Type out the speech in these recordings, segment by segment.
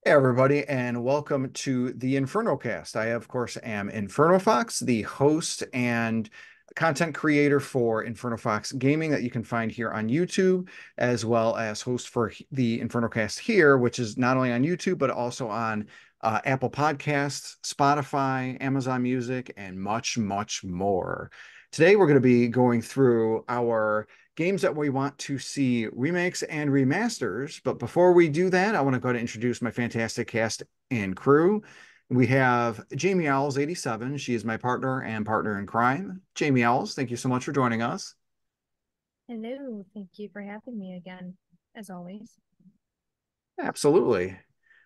Hey everybody, and welcome to the Inferno cast. I, of course, am Inferno Fox, the host and content creator for Inferno Fox Gaming that you can find here on YouTube, as well as host for the Inferno cast here, which is not only on YouTube, but also on Apple Podcasts, Spotify, Amazon Music, and much, much more. Today, we're going to be going through our games that we want to see remakes and remasters. But before we do that, I want to go ahead and introduce my fantastic cast and crew. We have Jamie Owls 87. She is my partner and partner in crime. Jamie Owls, thank you so much for joining us. Hello, thank you for having me again, as always. Absolutely.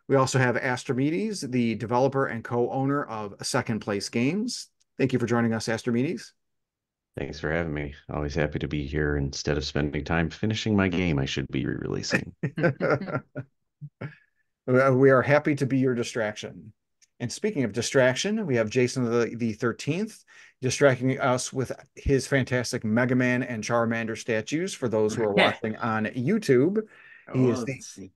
We also have Astrimedes, the developer and co-owner of Second Place Games. Thank you for joining us, Astrimedes. Thanks for having me. Always happy to be here instead of spending time finishing my game I should be re-releasing. We are happy to be your distraction. And speaking of distraction, we have Jason the 13th distracting us with his fantastic Mega Man and Charmander statues for those who are watching on YouTube. He is let's see.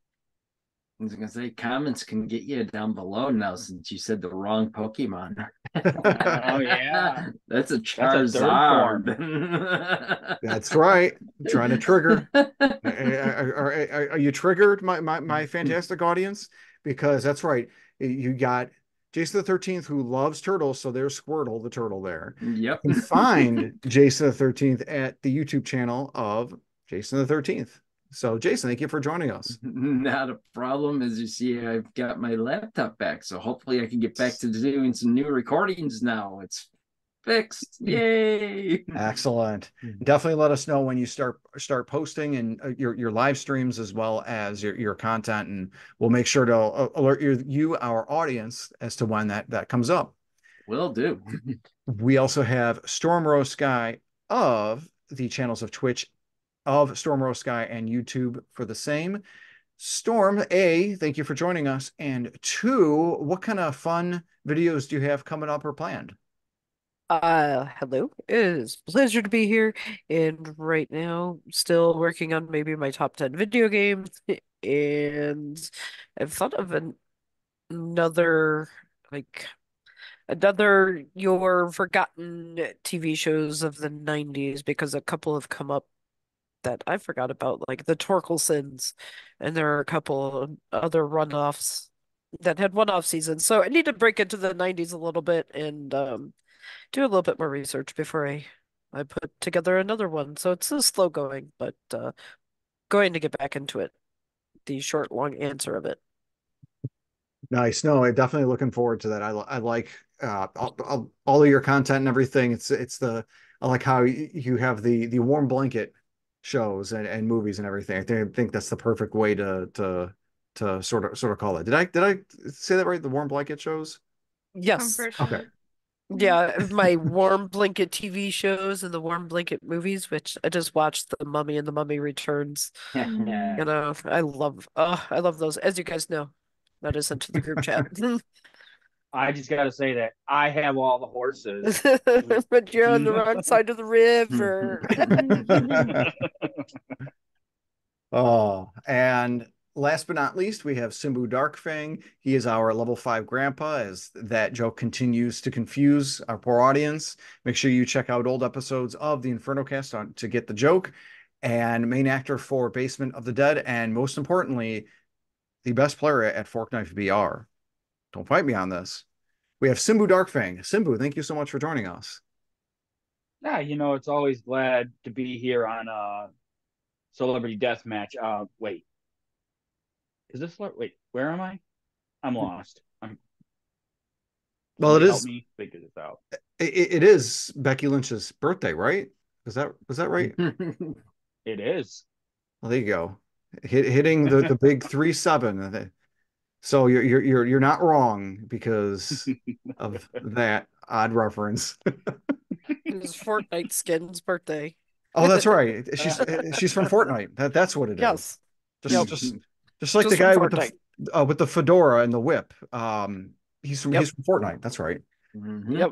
I was gonna say comments can get you down below now since you said the wrong Pokemon. Oh yeah, That's a that's a third form. Charizard. That's right. I'm trying to trigger. Are you triggered, my fantastic audience? Because that's right. You got Jason the 13th who loves turtles, so there's Squirtle the turtle there. Yep. You can find Jason the 13th at the YouTube channel of Jason the 13th. So Jason, thank you for joining us. Not a problem. As you see, I've got my laptop back, so hopefully I can get back to doing some new recordings now. It's fixed. Yay! Excellent. Definitely let us know when you start posting and your live streams as well as your content, and we'll make sure to alert you our audience as to when that comes up. Will do. We also have Stormrosesky of the channels of Twitch of Stormrosesky and YouTube for the same. Storm, A, thank you for joining us. And two, what kind of fun videos do you have coming up or planned? Hello. It is a pleasure to be here. And right now, still working on maybe my top 10 video games. And I've thought of another, like, another your forgotten TV shows of the 90s because a couple have come up that I forgot about, like the Torkelsons. And there are a couple of other runoffs that had one-off seasons. So I need to break into the 90s a little bit and, do a little bit more research before I put together another one. So it's a slow going, but going to get back into it. The short, long answer of it. Nice. No, I'm definitely looking forward to that. I like all of your content and everything. I like how you have the warm blanket shows and movies and everything. I think that's the perfect way to sort of call it. Did I say that right? The warm blanket shows? Yes. Comfort Okay. food. Yeah, my warm blanket TV shows and the warm blanket movies, which I just watched The Mummy and The Mummy Returns. Mm. You know, I love those. As you guys know, that is into the group chat. I just got to say that I have all the horses. But you're on the wrong side of the river. Oh, and last but not least, we have Simbu Darkfang. He is our level 5 grandpa, as that joke continues to confuse our poor audience. Make sure you check out old episodes of the Inferno cast to get the joke. And main actor for Basement of the Dead, and most importantly, the best player at Fork Knife BR. Don't fight me on this. We have Simbu Darkfang. Simbu, thank you so much for joining us. Yeah, it's always glad to be here on Celebrity Deathmatch. Wait, wait, where am I? I'm lost. Well, Somebody help me figure this out. It is Becky Lynch's birthday, right? Was that right? It is. Well, there you go. Hitting the big 3-7. So you're not wrong because of that odd reference. It was Fortnite Skin's birthday. Oh, that's right. She's from Fortnite. That's what it is. Yes. Just like Just the guy from Fortnite. with the fedora and the whip. He's from Yep. Fortnite. That's right. Mhm. Yep.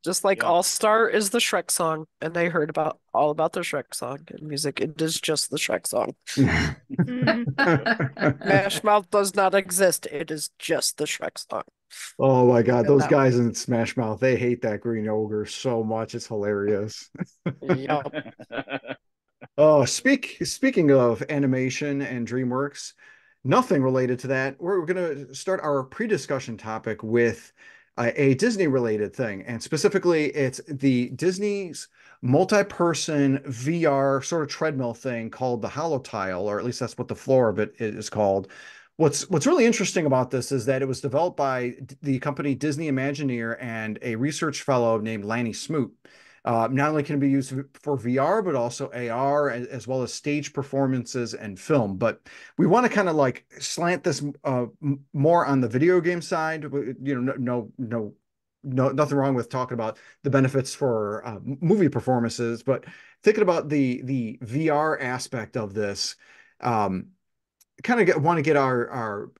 Just like Yep. All Star is the Shrek song, and they heard about all about the Shrek song in music. It is just the Shrek song. Smash Mouth does not exist. It is just the Shrek song. Oh my God, And those that, guys in Smash Mouth, they hate that green ogre so much. It's hilarious. yep. Oh, speaking of animation and DreamWorks, nothing related to that. We're going to start our pre-discussion topic with a Disney-related thing, and specifically, it's the Disney's multi-person VR sort of treadmill thing called the Holotile, or at least that's what the floor of it is called. What's really interesting about this is that it was developed by the company Disney Imagineer and a research fellow named Lanny Smoot. Not only can it be used for VR, but also AR, as well as stage performances and film. But we want to kind of like slant this more on the video game side. You know, nothing wrong with talking about the benefits for movie performances, but thinking about the VR aspect of this, kind of want to get our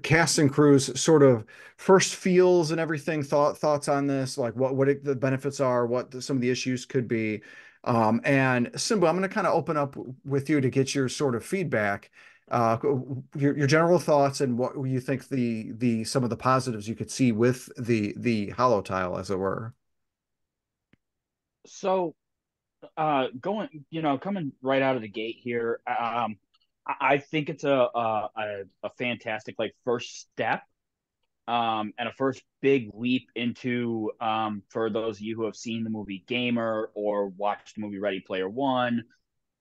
cast and crews sort of first feels and everything, thoughts on this, like what the benefits are, what some of the issues could be. And Simbu, I'm going to kind of open up with you to get your sort of feedback, uh, your general thoughts, and what you think the some of the positives you could see with the Holotile, as it were. So, coming right out of the gate here, I think it's a fantastic like first step, and a first big leap into, for those of you who have seen the movie Gamer or watched the movie Ready Player One.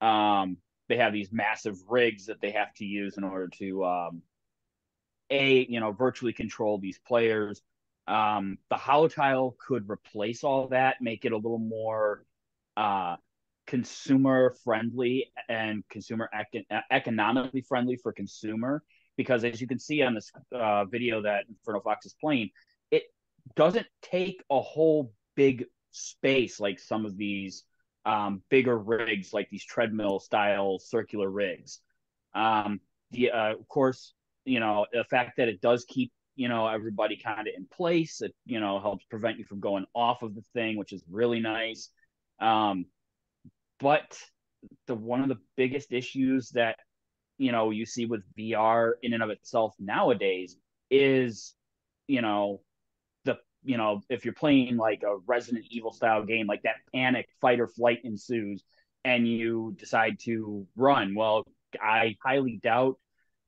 They have these massive rigs that they have to use in order to, virtually control these players. The Holotile could replace all that, make it a little more uh, consumer friendly and economically friendly for consumer. Because as you can see on this video that Inferno Fox is playing, it doesn't take a whole big space like some of these bigger rigs, like these treadmill style circular rigs. Of course, the fact that it does keep everybody kind of in place. It helps prevent you from going off of the thing, which is really nice. But the one of the biggest issues that you see with VR in and of itself nowadays is, you know if you're playing like a Resident Evil style game, like that panic, fight or flight ensues, and you decide to run. Well, I highly doubt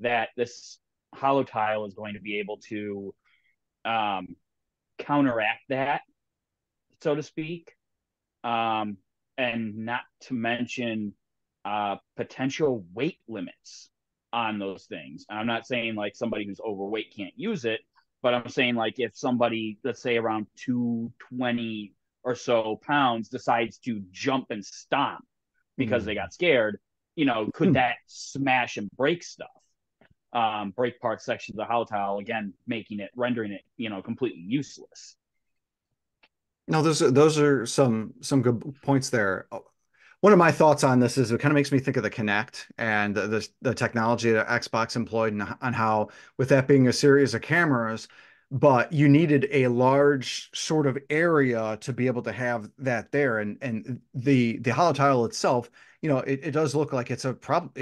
that this Holotile is going to be able to um, counteract that, so to speak. Um, and not to mention potential weight limits on those things. I'm not saying like somebody who's overweight can't use it, but I'm saying like if somebody, let's say around 220 or so pounds, decides to jump and stomp because they got scared, could that smash and break stuff? Break part sections of the Holotile, again, rendering it, completely useless. No, those are some good points there. One of my thoughts on this is it kind of makes me think of the Kinect and the technology that Xbox employed, and on how, with that being a series of cameras, but you needed a large sort of area to be able to have that there. And the Holotile itself, it does look like it's a problem.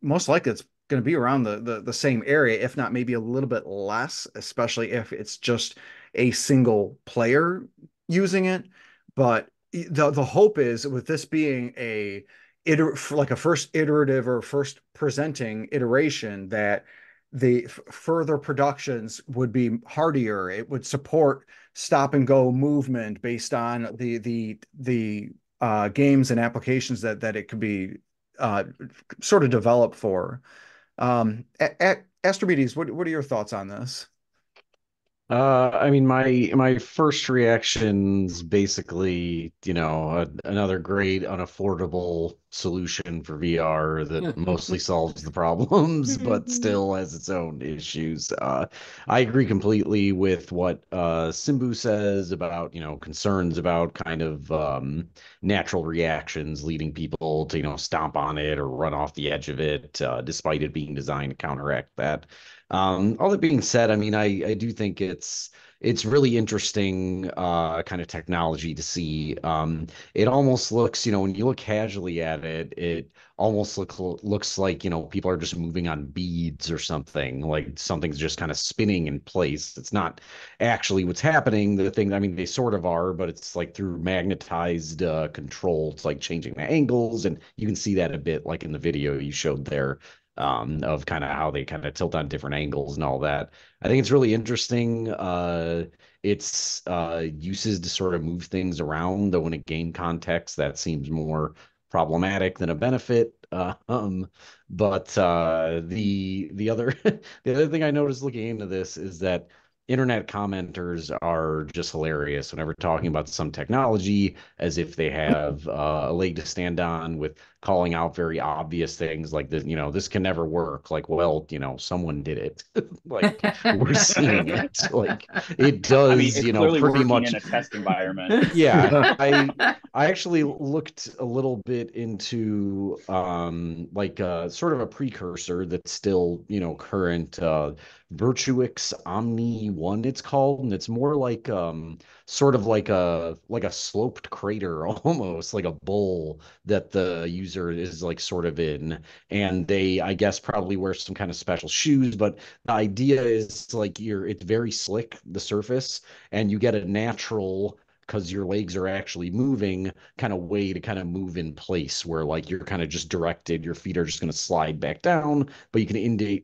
Most likely it's going to be around the same area, if not maybe a little bit less, especially if it's just a single player using it. But the hope is, with this being like a first iterative or first presenting iteration, that the further productions would be hardier. It would support stop and go movement based on the games and applications that it could be sort of developed for. Astrimedes, what are your thoughts on this? I mean, my first reaction's basically, another great unaffordable solution for VR that mostly solves the problems, but still has its own issues. I agree completely with what Simbu says about, concerns about kind of natural reactions leading people to, stomp on it or run off the edge of it, despite it being designed to counteract that. All that being said, I mean, I do think it's it's really interesting kind of technology to see. It almost looks, when you look casually at it, it almost looks like, people are just moving on beads or something, like something's just kind of spinning in place. It's not actually what's happening. The thing, I mean, they sort of are, but it's like through magnetized control. It's like changing the angles, and you can see that a bit like in the video you showed there, of kind of how they kind of tilt on different angles and all that. I think it's really interesting. Its uses to sort of move things around, though in a game context, that seems more problematic than a benefit. But the other the other thing I noticed looking into this is that internet commenters are just hilarious whenever talking about some technology as if they have a leg to stand on, with calling out very obvious things like this, this can never work. Like, well, someone did it. Like, we're seeing it. Like, it I mean, does, it's clearly pretty working much. in a test environment. Yeah, I actually looked a little bit into like sort of a precursor that's still, current, Virtuix Omni 1 it's called, and it's more like sort of like a sloped crater almost, like a bowl that the user is like sort of in, and they, I guess, probably wear some kind of special shoes, but the idea is like it's very slick, the surface, and you get a natural, because your legs are actually moving, kind of way to kind of move in place, where like you're kind of just directed, your feet are just going to slide back down, but you can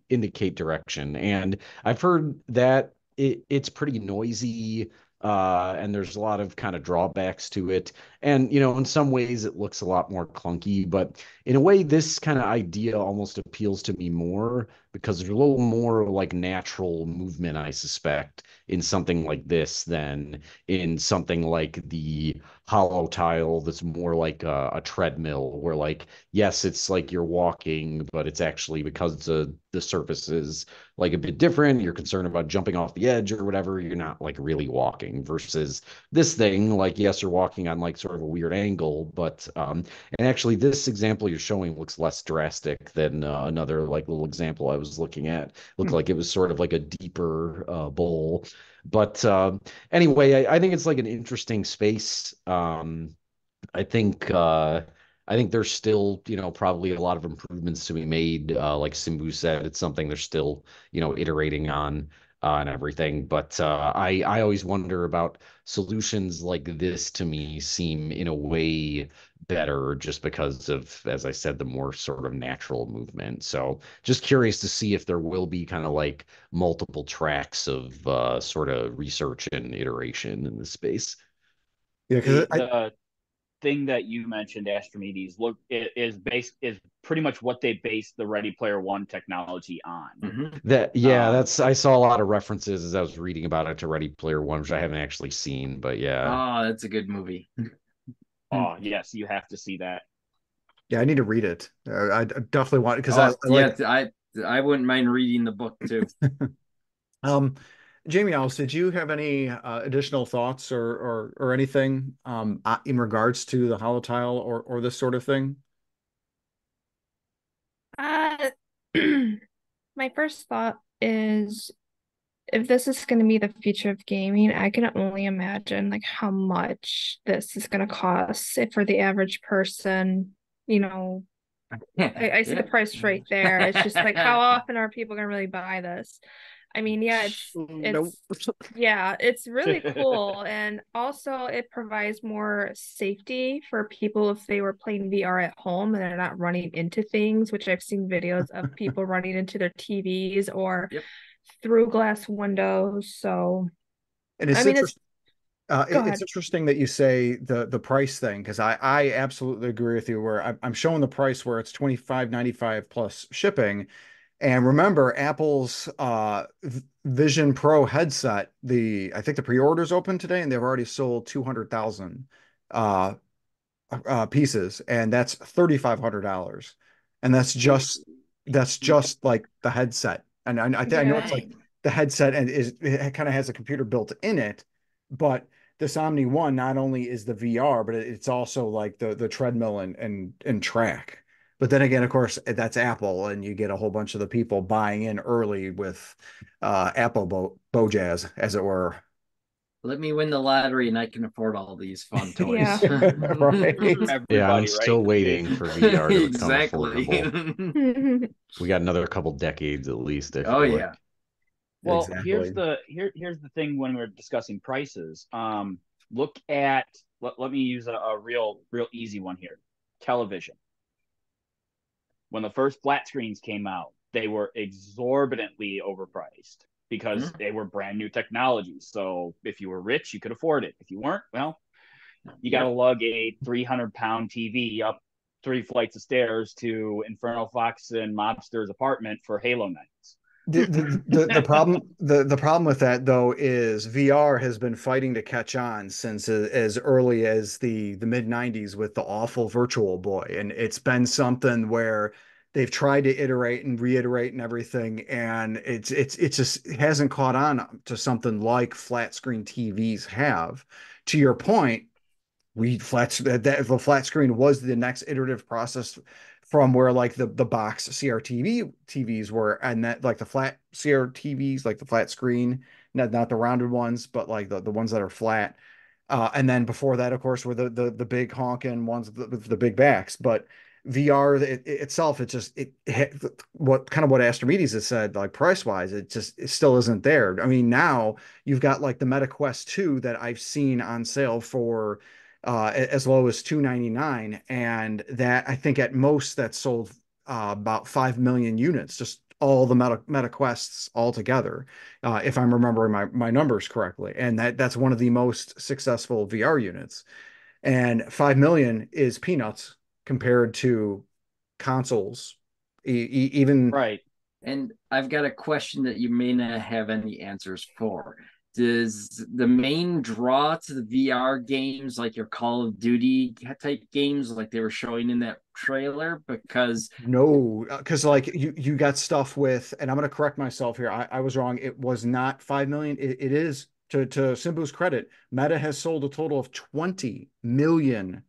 indicate direction. And I've heard that it's pretty noisy, and there's a lot of kind of drawbacks to it. And, in some ways it looks a lot more clunky, but in a way, this kind of idea almost appeals to me more because there's a little more like natural movement, I suspect, in something like this than in something like the Holotile that's more like a treadmill, where like, yes, it's like you're walking, but it's actually because the surface is like a bit different. You're concerned about jumping off the edge or whatever. You're not like really walking, versus this thing, like, yes, you're walking on like sort of a weird angle, but and actually this example you're showing looks less drastic than another like little example I was looking at. Looked like it was sort of like a deeper bowl. But anyway, I think it's like an interesting space. I think I think there's still, probably a lot of improvements to be made. Like Simbu said, it's something they're still, iterating on, and everything. But I always wonder about solutions like this. To me, seem in a way better just because of, as I said, the more sort of natural movement. So just curious to see if there will be kind of like multiple tracks of sort of research and iteration in this space. Yeah, because The thing that you mentioned, Astrimedes, look, is pretty much what they based the Ready Player One technology on. That's, I saw a lot of references as I was reading about it to Ready Player One, which I haven't actually seen, but yeah. Oh, that's a good movie. Oh yes, you have to see that. yeah, I need to read it. I definitely want because Oh, I like. yeah, I wouldn't mind reading the book too. Jamie Alice, did you have any additional thoughts or anything in regards to the Holotile or this sort of thing? Uh, my first thought is if this is going to be the future of gaming, I can only imagine like how much this is going to cost for the average person. You know, I see the price right there. It's just like how often are people going to really buy this? I mean, yeah, Nope. it's really cool, and also it provides more safety for people if they were playing VR at home and they're not running into things, which I've seen videos of people running into their TVs or Yep. through glass windows. So, And it's I mean, it's interesting. go It's ahead. interesting that you say the price thing because I absolutely agree with you. Where I'm showing the price where it's 25.95 plus shipping, and remember Apple's Vision Pro headset. I think the pre-orders open today, and they've already sold 200,000 uh, pieces, and that's $3,500, and that's just like the headset. And I know it's Yeah. like the headset and it kind of has a computer built in it, but this Omni One not only is the VR, but it's also like the treadmill and track. But then again, of course, that's Apple, and you get a whole bunch of the people buying in early with Apple Bojazz, as it were. Let me win the lottery and I can afford all these fun toys. Right. Everybody, Yeah, I'm right? still waiting for VR to become Exactly. affordable. We got another couple decades at least, I Oh feel yeah. like. Well, Exactly. here's the thing when we're discussing prices. Look at let me use a real easy one here. Television. When the first flat screens came out, they were exorbitantly overpriced because they were brand new technologies. So if you were rich, you could afford it. If you weren't, well, you got to lug a 300-pound TV up 3 flights of stairs to Inferno Fox and Mobster's apartment for Halo nights. The problem with that though is VR has been fighting to catch on since as early as the mid 90s with the awful Virtual Boy, and it's been something where they've tried to iterate and reiterate and everything, and it's just it hasn't caught on to something like flat screen TVs have. To your point, the flat screen was the next iterative process from where like the box CRTV TVs were, and that like the flat CRTVs, like the flat screen, not the rounded ones, but like the ones that are flat. And then before that, of course, were the big honking ones with the big backs. But VR itself, what kind of what Astrimedes has said, like price wise, it still isn't there. I mean, now you've got like the Meta Quest 2 that I've seen on sale for as low as 299, and that I think at most that sold about 5 million units, just all the Meta Quests all together, if I'm remembering my numbers correctly. And that's one of the most successful VR units. And 5 million is peanuts compared to consoles. Even Right. And I've got a question that you may not have any answers for. Does the main draw to the VR games, like your Call of Duty type games, like they were showing in that trailer? Because no, because like you got stuff with, and I'm going to correct myself here. I was wrong. It was not 5 million. It is to Simbu's credit. Meta has sold a total of 20 million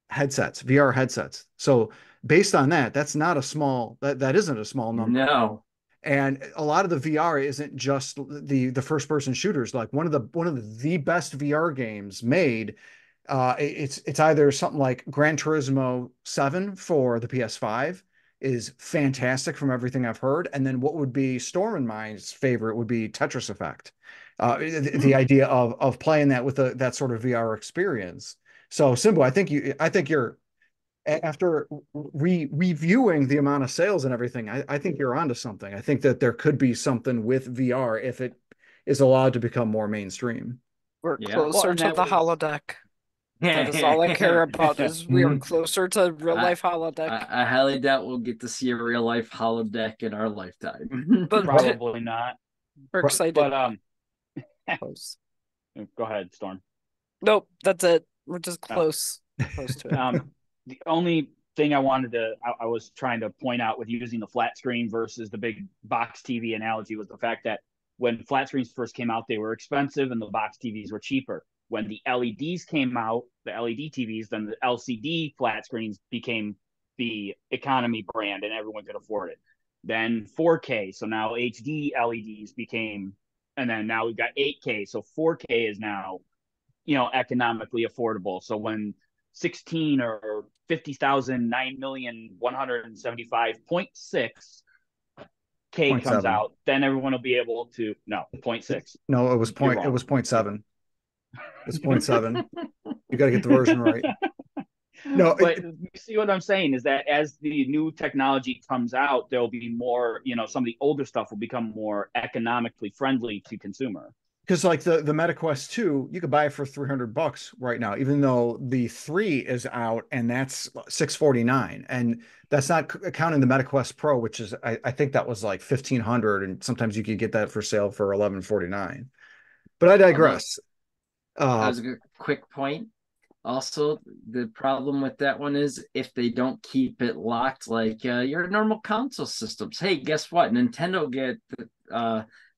headsets, VR headsets. So based on that, that isn't a small number. no. And a lot of the VR isn't just the first person shooters. Like one of the best VR games made. It's either something like Gran Turismo 7 for the PS5 is fantastic from everything I've heard, and then what would be Storm and mine's favorite would be Tetris Effect. The idea of playing that with that sort of VR experience. So Simbu, I think you're after reviewing the amount of sales and everything, I think you're onto something. I think that there could be something with VR if it is allowed to become more mainstream. We're Yeah. Well, closer and to that the was holodeck. That is all I care about is we are Mhm. closer to real life holodeck. I highly doubt we'll get to see a real life holodeck in our lifetime. But probably not. we're excited. But Close. go ahead, Storm. Nope, that's it. We're just No. close to it. The only thing I was trying to point out with using the flat screen versus the big box TV analogy was the fact that when flat screens first came out, they were expensive and the box TVs were cheaper. When the LEDs came out, the LED TVs, then the LCD flat screens became the economy brand and everyone could afford it. Then 4K, so now HD LEDs became, and then now we've got 8K, so 4K is now economically affordable. So when 16 or 50,000, 9,175,600 K Point comes 7. out, then everyone will be able to no 0.6. No, You're wrong. it was point 7. It's point 7. You got to get the version right. No, But you see what I'm saying is that as the new technology comes out, there'll be more, some of the older stuff will become more economically friendly to consumer. because like the Meta Quest 2, you could buy it for $300 right now, even though the 3 is out and that's $649. And that's not counting the Meta Quest Pro, which is I think that was like 1,500, and sometimes you could get that for sale for 1,149. But I digress. That was a quick point. Also, the problem with that one is if they don't keep it locked like your normal console systems. Hey, guess what? Nintendo get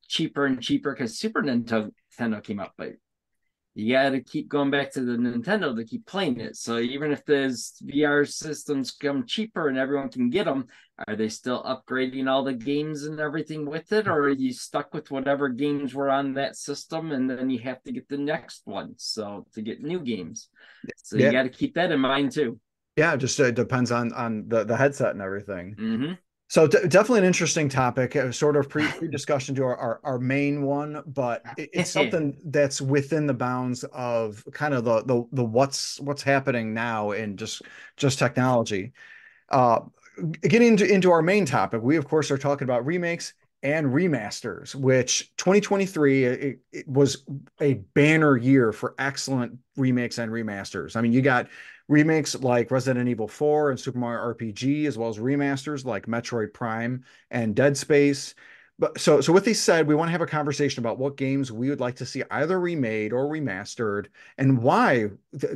cheaper and cheaper because Super Nintendo came out, but you got to keep going back to the Nintendo to keep playing it. So even if those VR systems come cheaper and everyone can get them, are they still upgrading all the games and everything with it, or are you stuck with whatever games were on that system and then you have to get the next one so to get new games? So you Yeah, got to keep that in mind too. yeah, just depends on the headset and everything. Mm-hmm. So definitely an interesting topic, sort of pre-discussion to our main one, but it's something that's within the bounds of kind of the what's happening now in just technology. Uh, Getting into our main topic, we of course are talking about remakes and remasters, which 2023 it was a banner year for excellent remakes and remasters. I mean, you got remakes like Resident Evil 4 and Super Mario RPG, as well as remasters like Metroid Prime and Dead Space. But so with these said, we want to have a conversation about what games we would like to see either remade or remastered, and why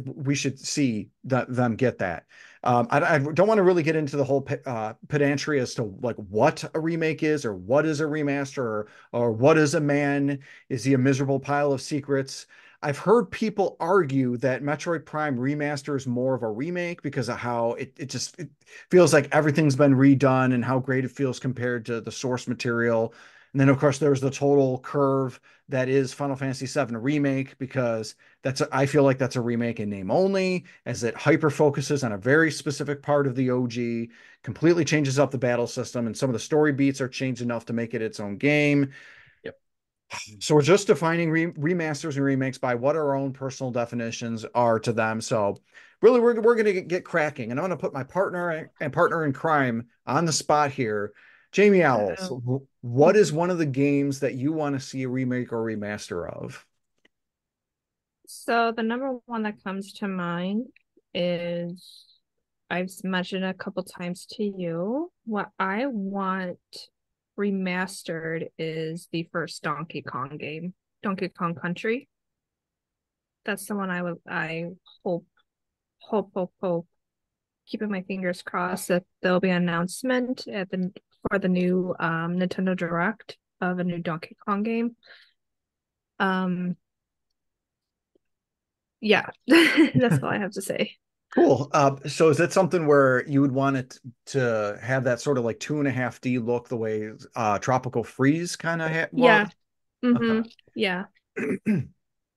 we should see them get that. I don't want to really get into the whole pedantry as to like what a remake is or what is a remaster or what is a man? Is he a miserable pile of secrets? I've heard people argue that Metroid Prime Remaster is more of a remake because of how it feels like everything's been redone and how great it feels compared to the source material. And then of course there's the total curve that is Final Fantasy VII Remake, because I feel like that's a remake in name only, as it hyper focuses on a very specific part of the OG, completely changes up the battle system, and some of the story beats are changed enough to make it its own game. Yep. So we're just defining remasters and remakes by what our own personal definitions are to them. So really, we're going to get cracking, and I'm going to put my partner in crime on the spot here. Jamie Owls, Oh. what is one of the games that you want to see a remake or remaster of? So the number one that comes to mind is I've mentioned a couple times to you. What I want remastered is the first Donkey Kong game, Donkey Kong Country. That's the one I hope, keeping my fingers crossed that there'll be an announcement for the new Nintendo Direct of a new Donkey Kong game. Yeah, that's all I have to say. Cool. So is that something where you would want it to have that sort of like 2.5D look, the way Tropical Freeze kind of was? Yeah. Mm-hmm. Okay. Yeah.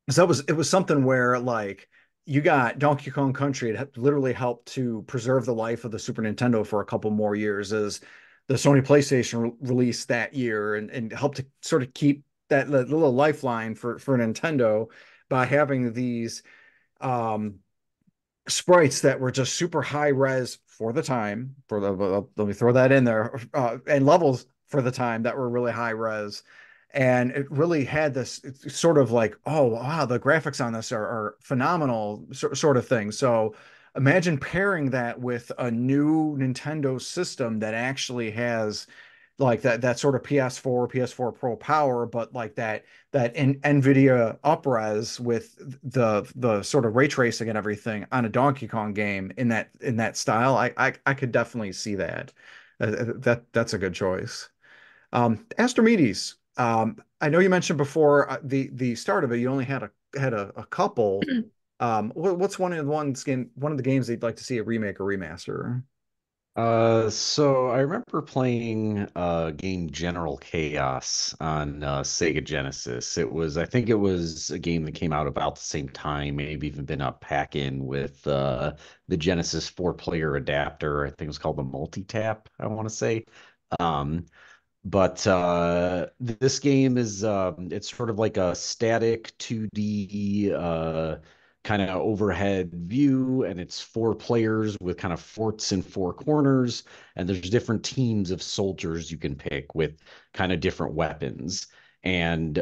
So it was something where like you got Donkey Kong Country. It literally helped to preserve the life of the Super Nintendo for a couple more years, as the Sony PlayStation released that year, and helped to sort of keep that little lifeline for Nintendo by having these um sprites that were just super high res for the time. Let me throw that in there, and levels for the time that were really high res, and it really had this sort of like, oh wow, the graphics on this are phenomenal, sort of thing. So imagine pairing that with a new Nintendo system that actually has like that sort of PS4 Pro power, but like that NVIDIA upres with the sort of ray tracing and everything on a Donkey Kong game in that style. I could definitely see that. That's a good choice. Astrimedes, I know you mentioned before the start of it, you only had a couple. What's one of the games that you'd like to see a remake or remaster? So I remember playing game General Chaos on Sega Genesis. I think it was a game that came out about the same time, maybe even been a pack-in with the Genesis four-player adapter. I think it was called the Multi-Tap, I want to say. Um, but this game is it's sort of like a static 2D kind of overhead view, and it's four players with kind of forts in four corners, and there's different teams of soldiers you can pick with kind of different weapons. And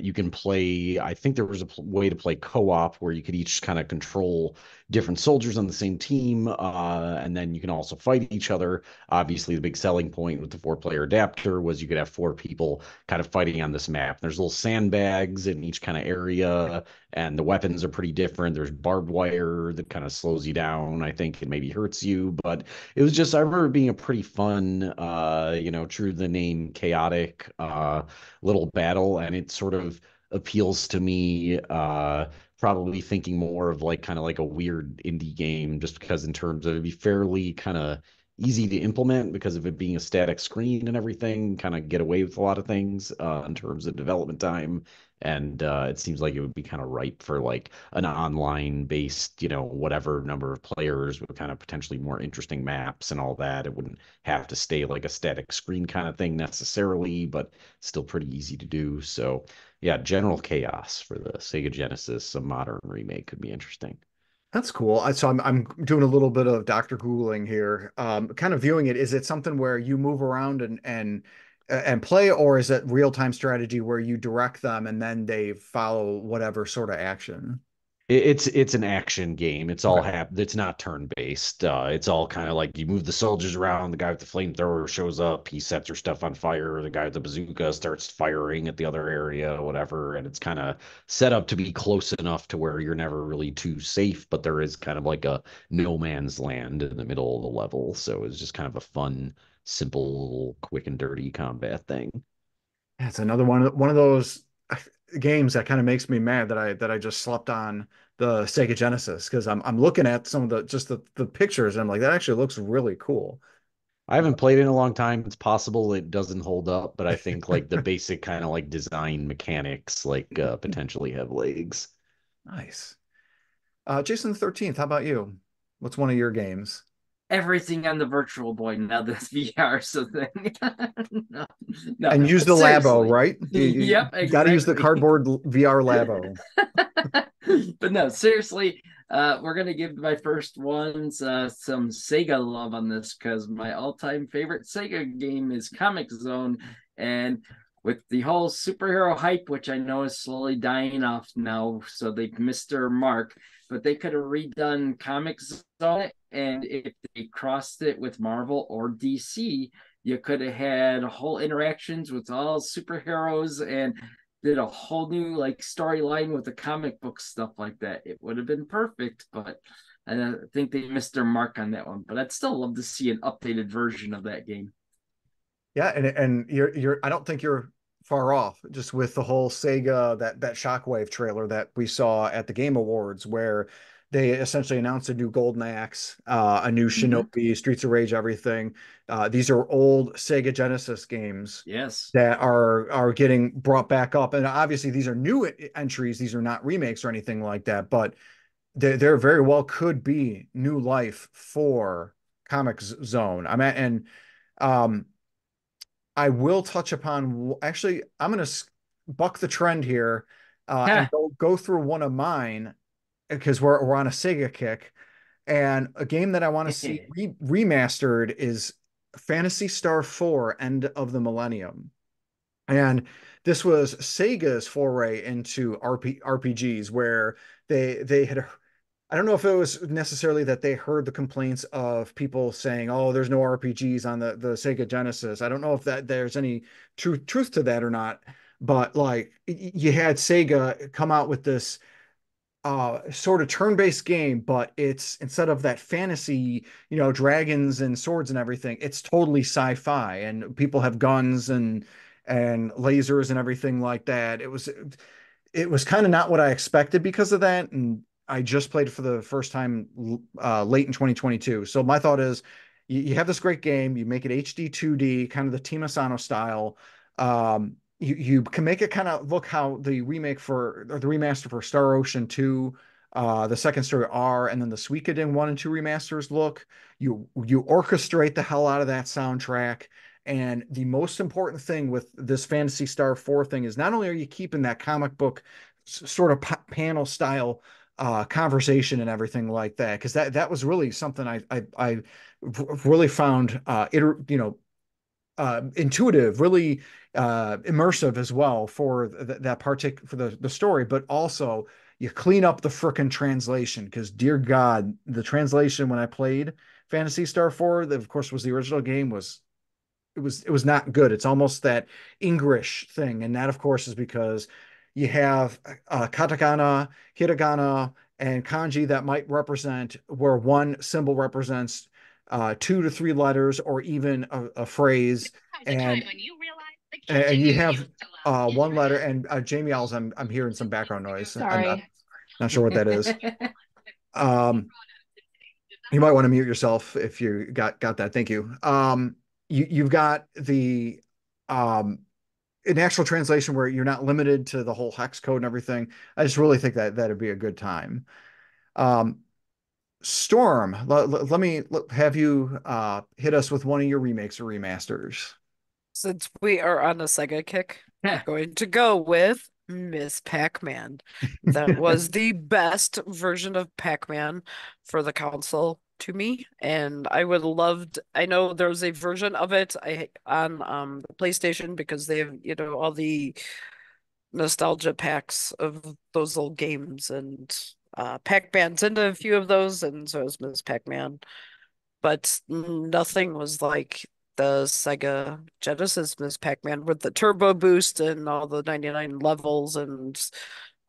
you can play, I think there was a way to play co-op where you could each kind of control different soldiers on the same team, and then you can also fight each other. Obviously, the big selling point with the four-player adapter was you could have four people kind of fighting on this map. There's little sandbags in each kind of area, and the weapons are pretty different. There's barbed wire that kind of slows you down, I think, and maybe hurts you. But it was just, I remember it being a pretty fun, true to the name, chaotic little battle, and it sort of appeals to me. Probably thinking more of like kind of like a weird indie game, just because in terms of it'd be fairly kind of easy to implement because of it being a static screen and everything, kind of get away with a lot of things in terms of development time. And it seems like it would be kind of ripe for like an online based, whatever number of players with kind of potentially more interesting maps and all that. It wouldn't have to stay like a static screen kind of thing necessarily, but still pretty easy to do. So yeah, General Chaos for the Sega Genesis, a modern remake could be interesting. That's cool. So I'm doing a little bit of Dr. Googling here. Kind of viewing it. Is it something where you move around and play, or is it real-time strategy where you direct them and then they follow whatever sort of action? It's an action game. It's all Okay. it's not turn-based. It's all kind of like you move the soldiers around, the guy with the flamethrower shows up, he sets your stuff on fire, the guy with the bazooka starts firing at the other area, whatever, and it's kind of set up to be close enough to where you're never really too safe, but there is kind of like a no man's land in the middle of the level. So it's just kind of a fun, simple, quick and dirty combat thing. That's another one of those games that kind of makes me mad that I just slept on the Sega Genesis because I'm looking at some of the pictures and I'm like that actually looks really cool. I haven't played it in a long time. It's possible it doesn't hold up, but I think like the basic kind of like design mechanics like potentially have legs. Nice. Jason the 13th, how about you? What's one of your games? Everything on the Virtual Boy now that's VR, so then no, no, And use the Labo, seriously. right? Yep, You got to use the exactly. cardboard VR Labo. But no, seriously, we're gonna give my first ones some Sega love on this because my all-time favorite Sega game is Comic Zone, and with the whole superhero hype, which I know is slowly dying off now, so they've missed their mark. But they could have redone Comic Zone, and if they crossed it with Marvel or DC, you could have had whole interactions with all superheroes and did a whole new like storyline with the comic book stuff like that. It would have been perfect, but I think they missed their mark on that one. But I'd still love to see an updated version of that game. Yeah, and you're I don't think you're far off just with the whole Sega that Shockwave trailer that we saw at the Game Awards where they essentially announced a new Golden Axe, a new Mhm. Shinobi, Streets of Rage, everything. These are old Sega Genesis games Yes. that are getting brought back up, and obviously these are new entries. These are not remakes or anything like that, but there very well could be new life for Comic Zone. And um, I will touch upon actually, I'm going to buck the trend here and go through one of mine because we're on a Sega kick. And a game that I want to see remastered is Phantasy Star 4 End of the Millennium. And this was Sega's foray into RPGs where they had I don't know if it was necessarily that they heard the complaints of people saying, "Oh, there's no RPGs on the Sega Genesis." I don't know if that there's any truth to that or not. But like you had Sega come out with this sort of turn-based game, but it's instead of that fantasy, dragons and swords and everything, it's totally sci-fi and people have guns and lasers and everything like that. It was kind of not what I expected because of that. And I just played it for the first time late in 2022. So my thought is you have this great game, you make it HD 2D, kind of the Team Asano style. You can make it kind of look how the remake for or the remaster for Star Ocean 2, the second story R, and then the Suikoden 1 and 2 remasters look. You orchestrate the hell out of that soundtrack. And the most important thing with this Phantasy Star 4 thing is not only are you keeping that comic book sort of panel style conversation and everything like that, because that was really something I really found intuitive, really immersive as well for that for the story, but also you clean up the frickin' translation because dear God, the translation when I played Phantasy Star 4, that of course was the original game, it was not good. It's almost that English thing, and that of course is because you have katakana, hiragana, and kanji that might represent where one symbol represents 2 to 3 letters or even a phrase. And And you have one letter. And Jamie Owls, I'm hearing some background noise. I'm Sorry. not sure what that is. You might want to mute yourself if you got that. Thank you. You've got the an actual translation where you're not limited to the whole hex code and everything. I just really think that that'd be a good time. Um, Storm, let me have you hit us with one of your remakes or remasters. Since we are on a Sega kick, I'm going to go with Miss Pac-Man. That was the best version of Pac-Man for the console to me, and I would loved. I know there's a version of it on the PlayStation because they have, all the nostalgia packs of those old games, and Pac-Man's into a few of those, and so is Miss Pac-Man. But nothing was like the Sega Genesis Miss Pac-Man with the turbo boost and all the 99 levels and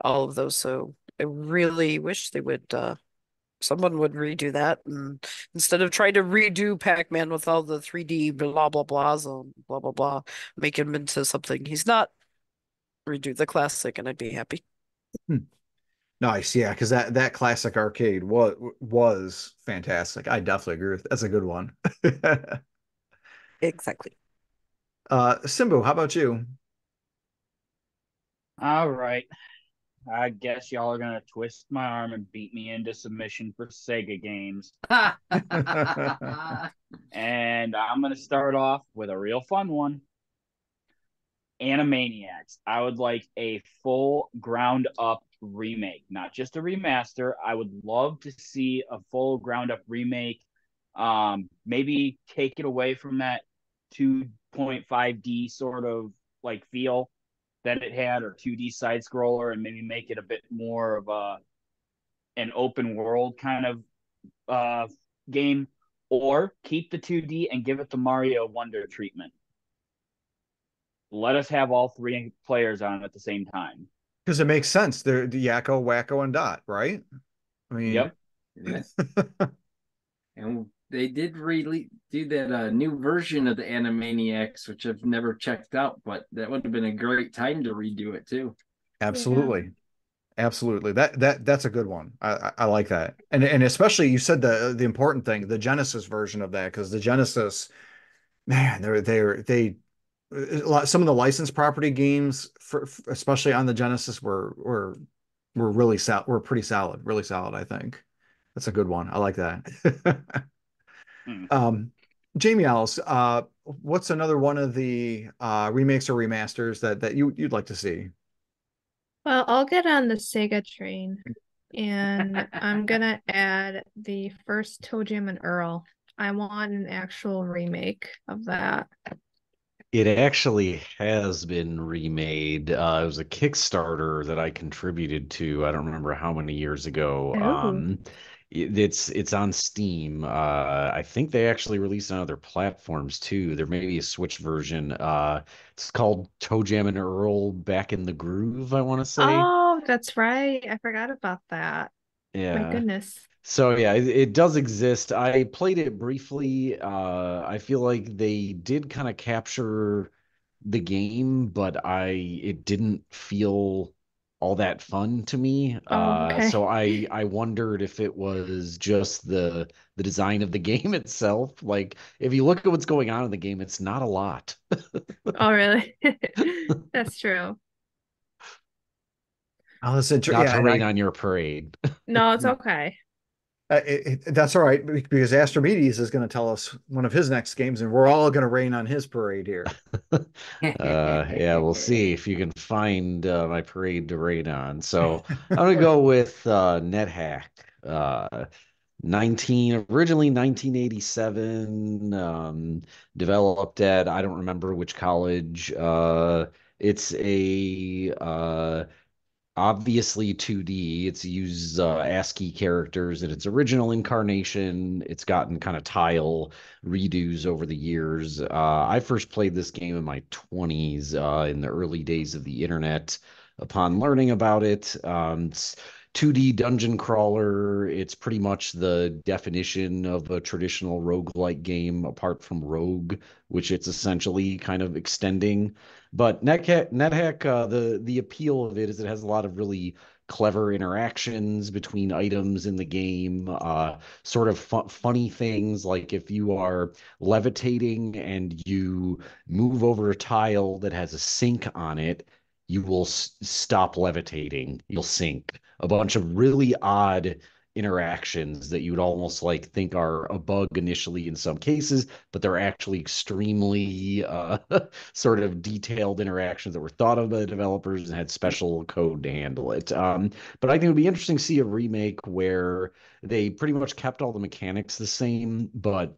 all of those. So I really wish they would someone would redo that, and instead of trying to redo Pac-Man with all the 3D blah blah blahs and blah blah blah, make him into something he's not. Redo the classic and I'd be happy. Hmm. Nice, yeah, because that classic arcade was fantastic. I definitely agree with that's a good one. Exactly. Simbu, how about you? All right. I guess y'all are gonna twist my arm and beat me into submission for Sega games. And I'm gonna start off with a real fun one. Animaniacs. I would like a full ground up remake, not just a remaster. I would love to see a full ground up remake. Maybe take it away from that 2.5D sort of like feel that it had, or 2D side scroller, and maybe make it a bit more of an open world kind of game, or keep the 2D and give it the Mario Wonder treatment. Let us have all three players on at the same time. Because it makes sense. They're the Yakko, Wacko, and Dot, right? I mean, Yep. Yes. And they did really do that new version of the Animaniacs, which I've never checked out, but that would have been a great time to redo it too. absolutely. Absolutely. That's a good one. I like that. And especially you said the important thing, the Genesis version of that, because the Genesis, man, some of the licensed property games especially on the Genesis were really were pretty solid, really solid, I think. That's a good one. I like that. Hmm. Jamie Alice, what's another one of the remakes or remasters that you'd like to see? Well, I'll get on the Sega train and I'm gonna add the first Toe Jam and Earl. I want an actual remake of that. It actually has been remade. It was a Kickstarter that I contributed to. I don't remember how many years ago. Oh. It's on Steam. I think they actually released on other platforms too. There may be a Switch version. It's called Toe Jam and Earl Back in the Groove, I want to say. Oh, that's right. I forgot about that. My Yeah. goodness. So yeah, it does exist. I played it briefly. I feel like they did kind of capture the game, but it didn't feel all that fun to me. Oh, okay. So I wondered if it was just the design of the game itself. Like if you look at what's going on in the game, it's not a lot. Oh, really? That's true. Oh, that's interesting. Not Yeah, to and rain on your parade. No, it's okay. that's all right because Astrimedes is going to tell us one of his next games, and we're all going to rain on his parade here. Yeah, we'll see if you can find my parade to raid on. So I'm gonna go with NetHack. originally 1987, developed at I don't remember which college. It's a obviously 2D. It's used ASCII characters in its original incarnation. It's gotten kind of tile redos over the years. I first played this game in my 20s, in the early days of the internet. Upon learning about it, 2D dungeon crawler. It's pretty much the definition of a traditional roguelike game, apart from Rogue, which it's essentially kind of extending. But NetHack, the appeal of it is it has a lot of really clever interactions between items in the game, sort of funny things like if you are levitating and you move over a tile that has a sink on it, you will stop levitating, you'll sink. A bunch of really odd interactions that you would almost like think are a bug initially in some cases, but they're actually extremely sort of detailed interactions that were thought of by the developers and had special code to handle it. But I think it would be interesting to see a remake where they pretty much kept all the mechanics the same, but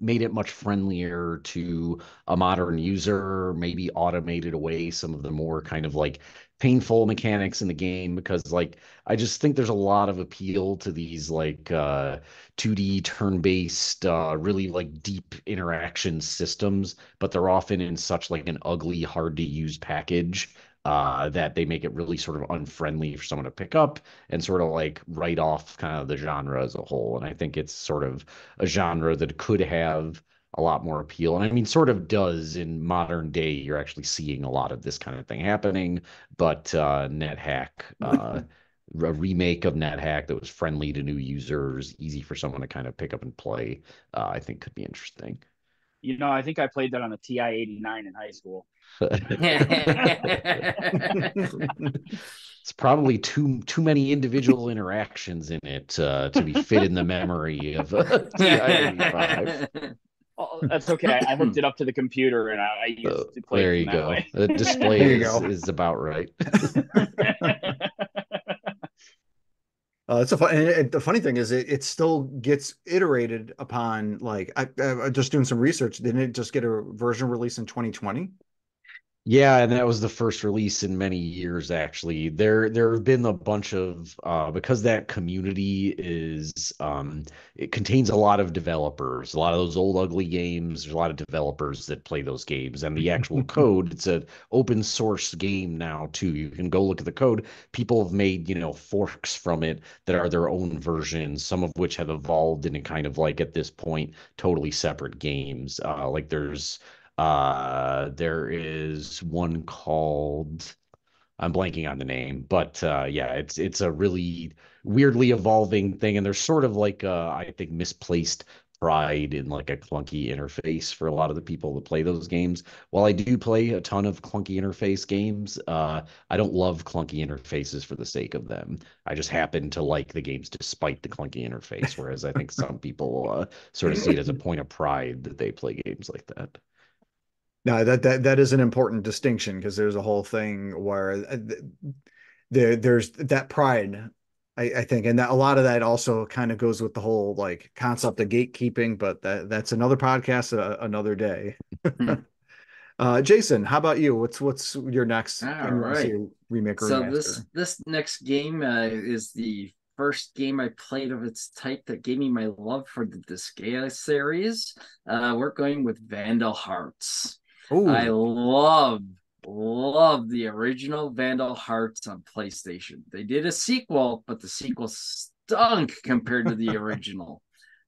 made it much friendlier to a modern user, maybe automated away some of the more kind of like painful mechanics in the game, because like I just think there's a lot of appeal to these like 2D turn-based really like deep interaction systems, but they're often in such like an ugly, hard to use package that they make it really sort of unfriendly for someone to pick up and sort of like write off kind of the genre as a whole. And I think it's sort of a genre that could have a lot more appeal. And I mean, sort of does in modern day. You're actually seeing a lot of this kind of thing happening. But NetHack, a remake of NetHack that was friendly to new users, easy for someone to kind of pick up and play, I think could be interesting. You know, I think I played that on a TI-89 in high school. It's probably too many individual interactions in it to be fit in the memory of TI-85. Oh, that's okay. I hooked it up to the computer and I used to play there it you that go. way. The display is about right. It's a fun. And the funny thing is, it still gets iterated upon. Like I just doing some research. Didn't it just get a version release in 2020? Yeah, and that was the first release in many years, actually. There have been a bunch of because that community is it contains a lot of developers, a lot of those old ugly games. There's a lot of developers that play those games, and the actual code, it's an open source game now too. You can go look at the code. People have made, forks from it that are their own versions, some of which have evolved into kind of like at this point totally separate games. Like there is one called, I'm blanking on the name, but yeah, it's a really weirdly evolving thing, and there's sort of like I think misplaced pride in like a clunky interface for a lot of the people that play those games. While I do play a ton of clunky interface games, I don't love clunky interfaces for the sake of them. I just happen to like the games despite the clunky interface, whereas I think some people sort of see it as a point of pride that they play games like that. No, that is an important distinction because there's a whole thing where there's that pride, I think, and that a lot of that also kind of goes with the whole like concept of gatekeeping, but that's another podcast, another day. Jason, how about you? What's your next All game you want to see right. a remake or So remaster? this next game is the first game I played of its type that gave me my love for the Disgaea series. We're going with Vandal Hearts. I Oh, love the original Vandal Hearts on PlayStation. They did a sequel, but the sequel stunk compared to the original.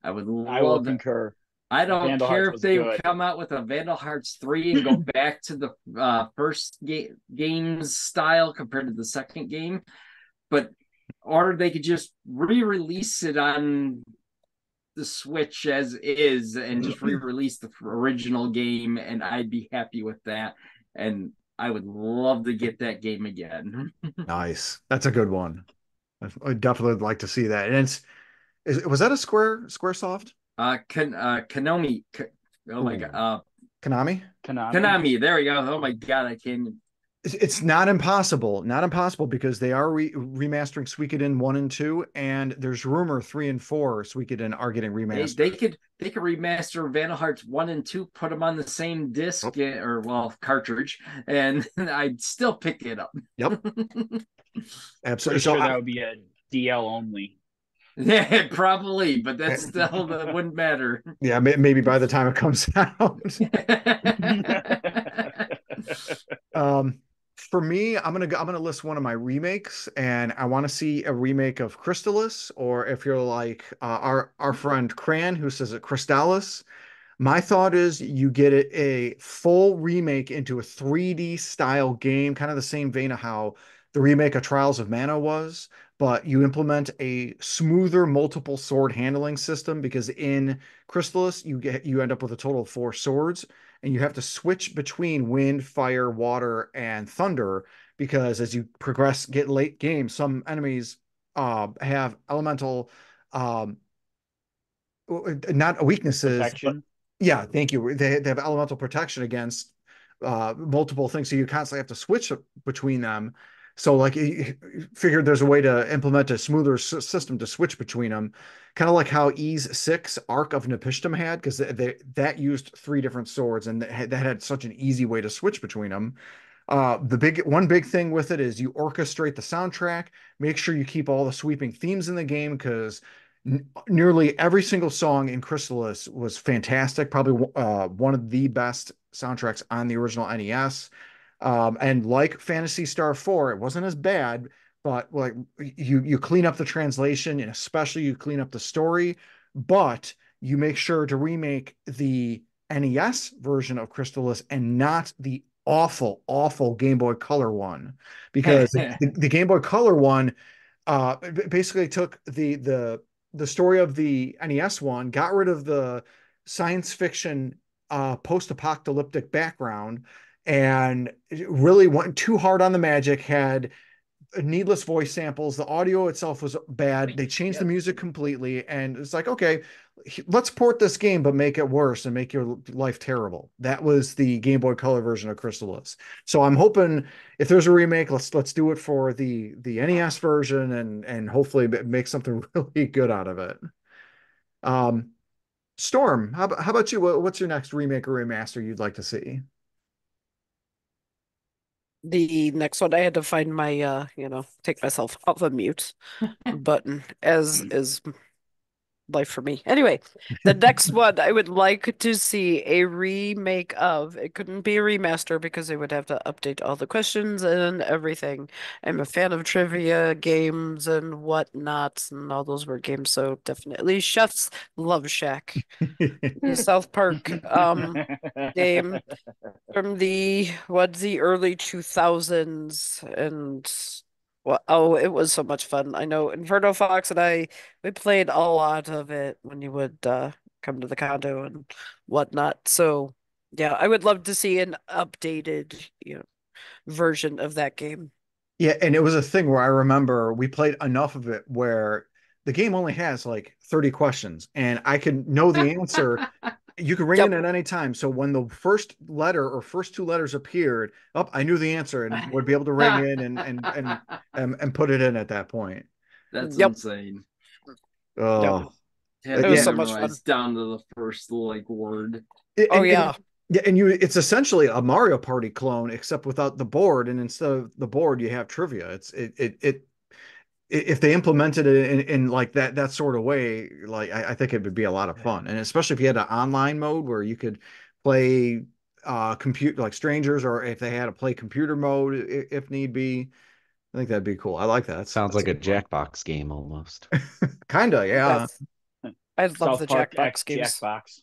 I will concur. I don't Vandal care Hearts if was they good. come out with a Vandal Hearts 3 and go back to the first game's style compared to the second game, but or they could just re-release it on the Switch as is and just re-release the original game, and I'd be happy with that. And I would love to get that game again. nice. That's a good one. I'd definitely like to see that. And was that a Squaresoft? Konami. Oh my Ooh. god. Konami? Konami. There we go. Oh my god, I can't. It's not impossible because they are remastering Suikoden 1 and 2, and there's rumor 3 and 4 Suikoden are getting remastered. They could remaster Vandal Hearts 1 and 2, put them on the same disc or cartridge, and I'd still pick it up. Yep. Absolutely. Pretty sure that would be a DL only. Yeah, probably, but that still wouldn't matter. Yeah, maybe by the time it comes out. For me, I'm gonna list one of my remakes, and I want to see a remake of Crystalis, or if you're like our friend Cran, who says it Crystalis. My thought is you get a full remake into a 3D style game, kind of the same vein of how the remake of Trials of Mana was, but you implement a smoother multiple sword handling system because in Crystalis you end up with a total of 4 swords, and you have to switch between wind, fire, water, and thunder because as you progress, get late game, some enemies have elemental um, not weaknesses, but Protection. yeah, thank you. They have elemental protection against multiple things, so you constantly have to switch between them. So, like, figured there's a way to implement a smoother system to switch between them, kind of like how Ease 6 Arc of Nepishtim had, because that used 3 different swords, and that had such an easy way to switch between them. The big thing with it is you orchestrate the soundtrack, make sure you keep all the sweeping themes in the game because nearly every single song in Chrysalis was fantastic. Probably one of the best soundtracks on the original NES. And like Phantasy Star 4, it wasn't as bad, but like you clean up the translation and especially you clean up the story, but you make sure to remake the NES version of Crystalis and not the awful, awful Game Boy Color one, because the Game Boy Color one basically took the story of the NES one, got rid of the science fiction post-apocalyptic background, and really went too hard on the magic, had needless voice samples. The audio itself was bad. They changed the music completely, and it's like, okay, let's port this game, but make it worse and make your life terrible. That was the Game Boy Color version of Crystalis. So I'm hoping if there's a remake, let's do it for the NES version and hopefully make something really good out of it. Um, Storm, how about you? What's your next remake or remaster you'd like to see? The next one, I had to find my, take myself off of mute button, as is life for me. Anyway, the next one I would like to see a remake of. It couldn't be a remaster because they would have to update all the questions and everything. I'm a fan of trivia games and whatnot, and all those word games, so definitely Chef's Love Shack. The South Park game from the early 2000s, and well, oh, it was so much fun. I know Inferno Fox and we played a lot of it when you would come to the condo and whatnot. So yeah, I would love to see an updated, version of that game. Yeah, and it was a thing where I remember we played enough of it where the game only has like 30 questions and I could know the answer. You could ring in Yep. at any time. So when the first letter or first 2 letters appeared, up, I knew the answer and would be able to ring in and put it in at that point. That's Yep. insane. Yep. Oh, Had It to was yeah. so much fun. memorize down to the first like word. Oh And, yeah. yeah, and it's essentially a Mario Party clone, except without the board. And instead of the board, you have trivia. If they implemented it in like that sort of way, like I think it would be a lot of fun. And especially if you had an online mode where you could play compute like strangers, or if they had to play computer mode if need be. I think that'd be cool. I like that. Sounds That's like a a good one. Jackbox game almost. Kinda, yeah. Yes. I love South the Park Jackbox X games. Jackbox.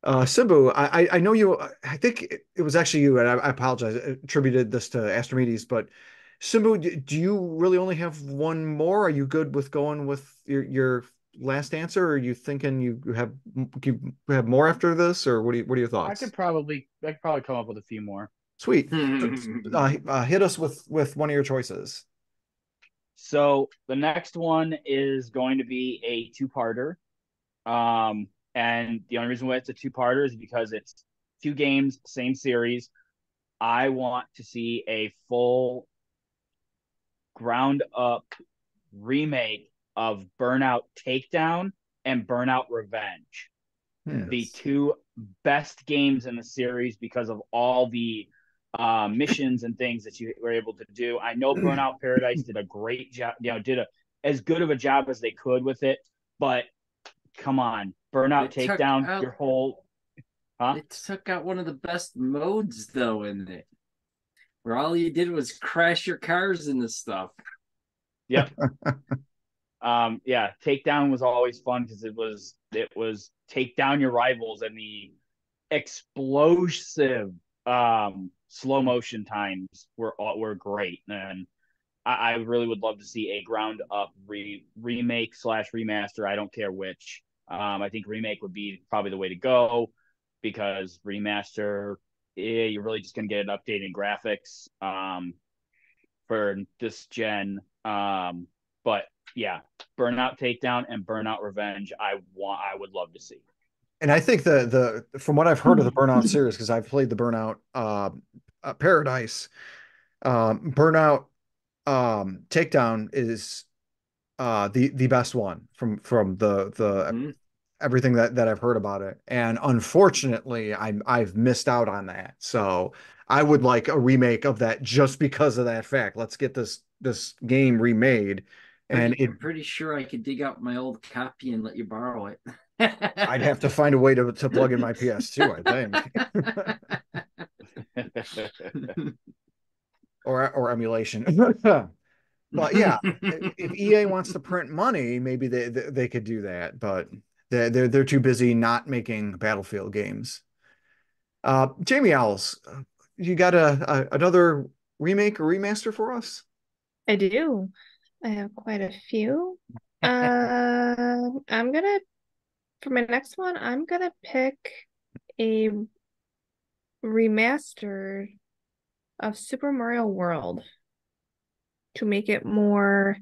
Simbu, I know you. I think it was actually you, and I apologize. I attributed this to Astrimedes, but Simbu, do you really only have one more? Are you good with going with your last answer? Or are you thinking you have more after this, or what are your thoughts? I could probably come up with a few more. Sweet. Hit us with one of your choices. So the next one is going to be a two-parter. And the only reason why it's a two-parter is because it's two games, same series. I want to see a full ground up remake of Burnout Takedown and Burnout Revenge. The Yes. two best games in the series because of all the missions and things that you were able to do. I know Burnout Paradise did a great job, as good of a job as they could with it, but come on, Burnout Takedown, your whole, huh? It took out one of the best modes though in it. where all you did was crash your cars into stuff. Yep. Yeah, Takedown was always fun because it was take down your rivals, and the explosive slow motion times were great. And I really would love to see a ground up remake slash remaster. I don't care which. I think remake would be probably the way to go, because remaster, you're really just gonna get an update in graphics for this gen. But yeah, Burnout Takedown and Burnout Revenge, I would love to see. And I think the from what I've heard of the Burnout series, because I've played the Burnout Paradise, Burnout Takedown is the best one from the everything that I've heard about it. And unfortunately, I've missed out on that. So I would like a remake of that just because of that fact. Let's get this game remade. And I'm pretty sure I could dig out my old copy and let you borrow it. I'd have to find a way to plug in my PS2, I think. or emulation. But yeah, if EA wants to print money, maybe they could do that, but they're too busy not making Battlefield games. Jamie Owls, you got another remake or remaster for us? I do. I have quite a few. For my next one, I'm gonna pick a remaster of Super Mario World to make it more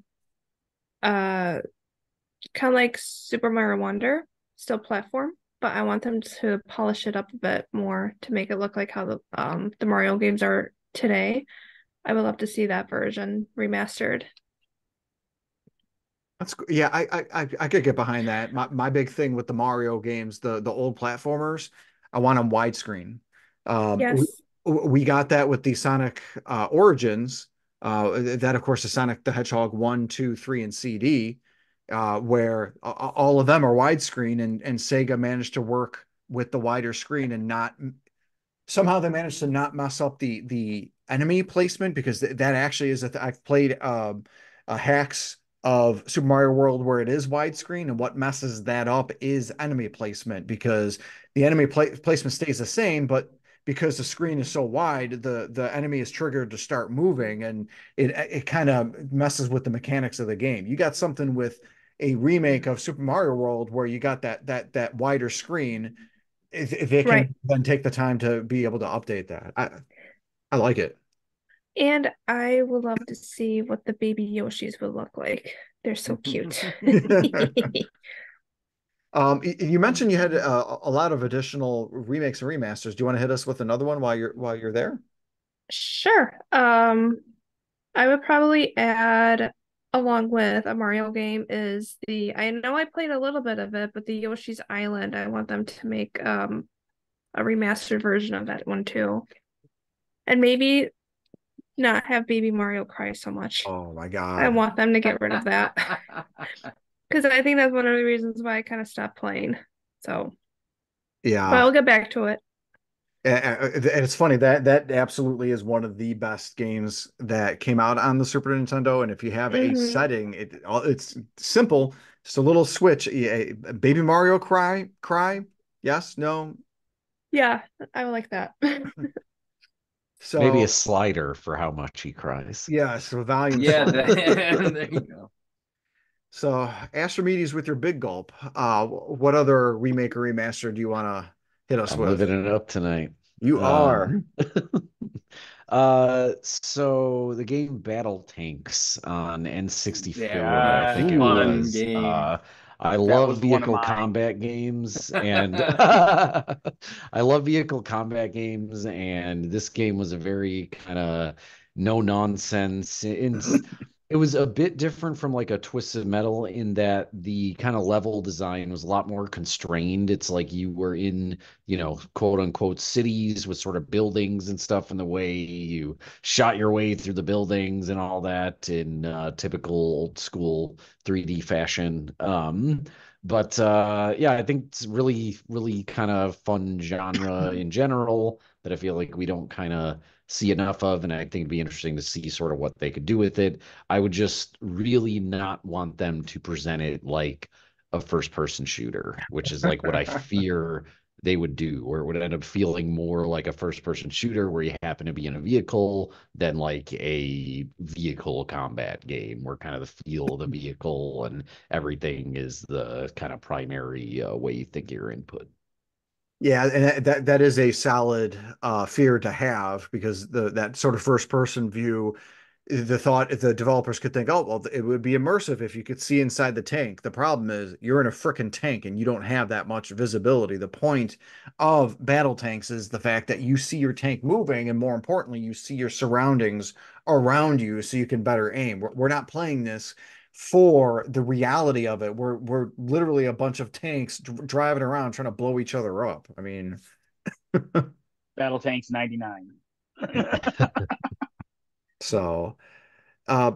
kind of like Super Mario Wonder, still platform, but I want them to polish it up a bit more to make it look like how the Mario games are today. I would love to see that version remastered. That's yeah, I could get behind that. My big thing with the Mario games, the old platformers, I want them widescreen. Yes. We got that with the Sonic Origins. That of course is Sonic the Hedgehog 1, 2, 3, and CD, where all of them are widescreen, and Sega managed to work with the wider screen and not somehow they managed to not mess up the enemy placement, because that actually is I've played hacks of Super Mario World where it is widescreen, and what messes that up is enemy placement, because the enemy placement stays the same, but because the screen is so wide, the enemy is triggered to start moving, and it kind of messes with the mechanics of the game. You got something with a remake of Super Mario World where you got that wider screen, if they Right. can then take the time to be able to update that. I like it. And I would love to see what the baby Yoshis would look like. They're so cute. You mentioned you had a lot of additional remakes and remasters. Do you want to hit us with another one while you're there? Sure. I would probably add, along with a Mario game, is I know I played a little bit of it, but the Yoshi's Island, I want them to make a remastered version of that one too. And maybe not have Baby Mario cry so much. Oh my I God. want them to get rid of that. Because I think that's one of the reasons why I kind of stopped playing. So, but Yeah. I'll get back to it. And it's funny that absolutely is one of the best games that came out on the Super Nintendo. And if you have a Hmm. setting, it's simple, just a little switch. Baby Mario cry. Yes, no. Yeah, I would like that. Maybe a So slider for how much he cries. yeah, so volume Yeah, slide. there you go. So Astrimedes with your big gulp. What other remake or remaster do you want to hit us I'm with? living it up tonight. You are. Um, so the game Battle Tanks on That N64, was I a think it Ooh. fun was. game. I That love was one of vehicle mine. combat games, and I love vehicle combat games, and this game was a very kind of no nonsense. It was a bit different from like a Twisted Metal in that the kind of level design was a lot more constrained. It's like you were in, quote unquote cities with sort of buildings and stuff, and the way you shot your way through the buildings and all that in typical old school 3D fashion. But yeah, I think it's really, really kind of fun genre in general. that I feel like we don't kind of see enough of, and I think it'd be interesting to see sort of what they could do with it. I would just really not want them to present it like a first person shooter, which is like what I fear they would do, or it would end up feeling more like a first person shooter where you happen to be in a vehicle than like a vehicle combat game where kind of the feel of the vehicle and everything is the kind of primary way you think your input. Yeah, and that is a solid fear to have, because that sort of first person view, the thought if the developers could think, oh, well, it would be immersive if you could see inside the tank. The problem is you're in a freaking tank and you don't have that much visibility. The point of battle tanks is the fact that you see your tank moving, and more importantly, you see your surroundings around you so you can better aim. We're not playing this for the reality of it. We're literally a bunch of tanks driving around trying to blow each other up. I mean, Battle Tanks 99. so uh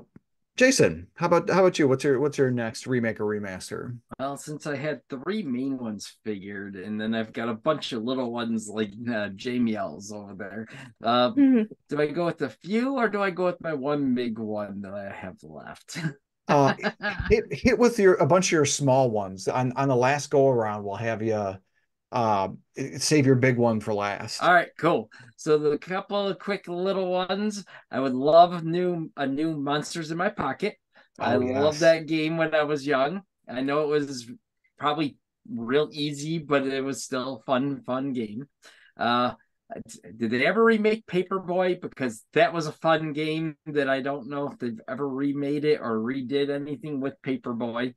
Jason, how about you? What's your next remake or remaster? Well, since I had three main ones figured, and then I've got a bunch of little ones like Jamie L's over there. Do I go with a few, or do I go with my one big one that I have left? Uh hit with a bunch of your small ones. On the last go around, we'll have you uh save your big one for last. All right, cool. So the couple of quick little ones, I would love a new Monsters in My Pocket. I Oh loved yes. that game when I was young. I know it was probably real easy, but it was still a fun game. Uh, did they ever remake Paperboy? Because that was a fun game that I don't know if they've ever remade it or redid anything with Paperboy.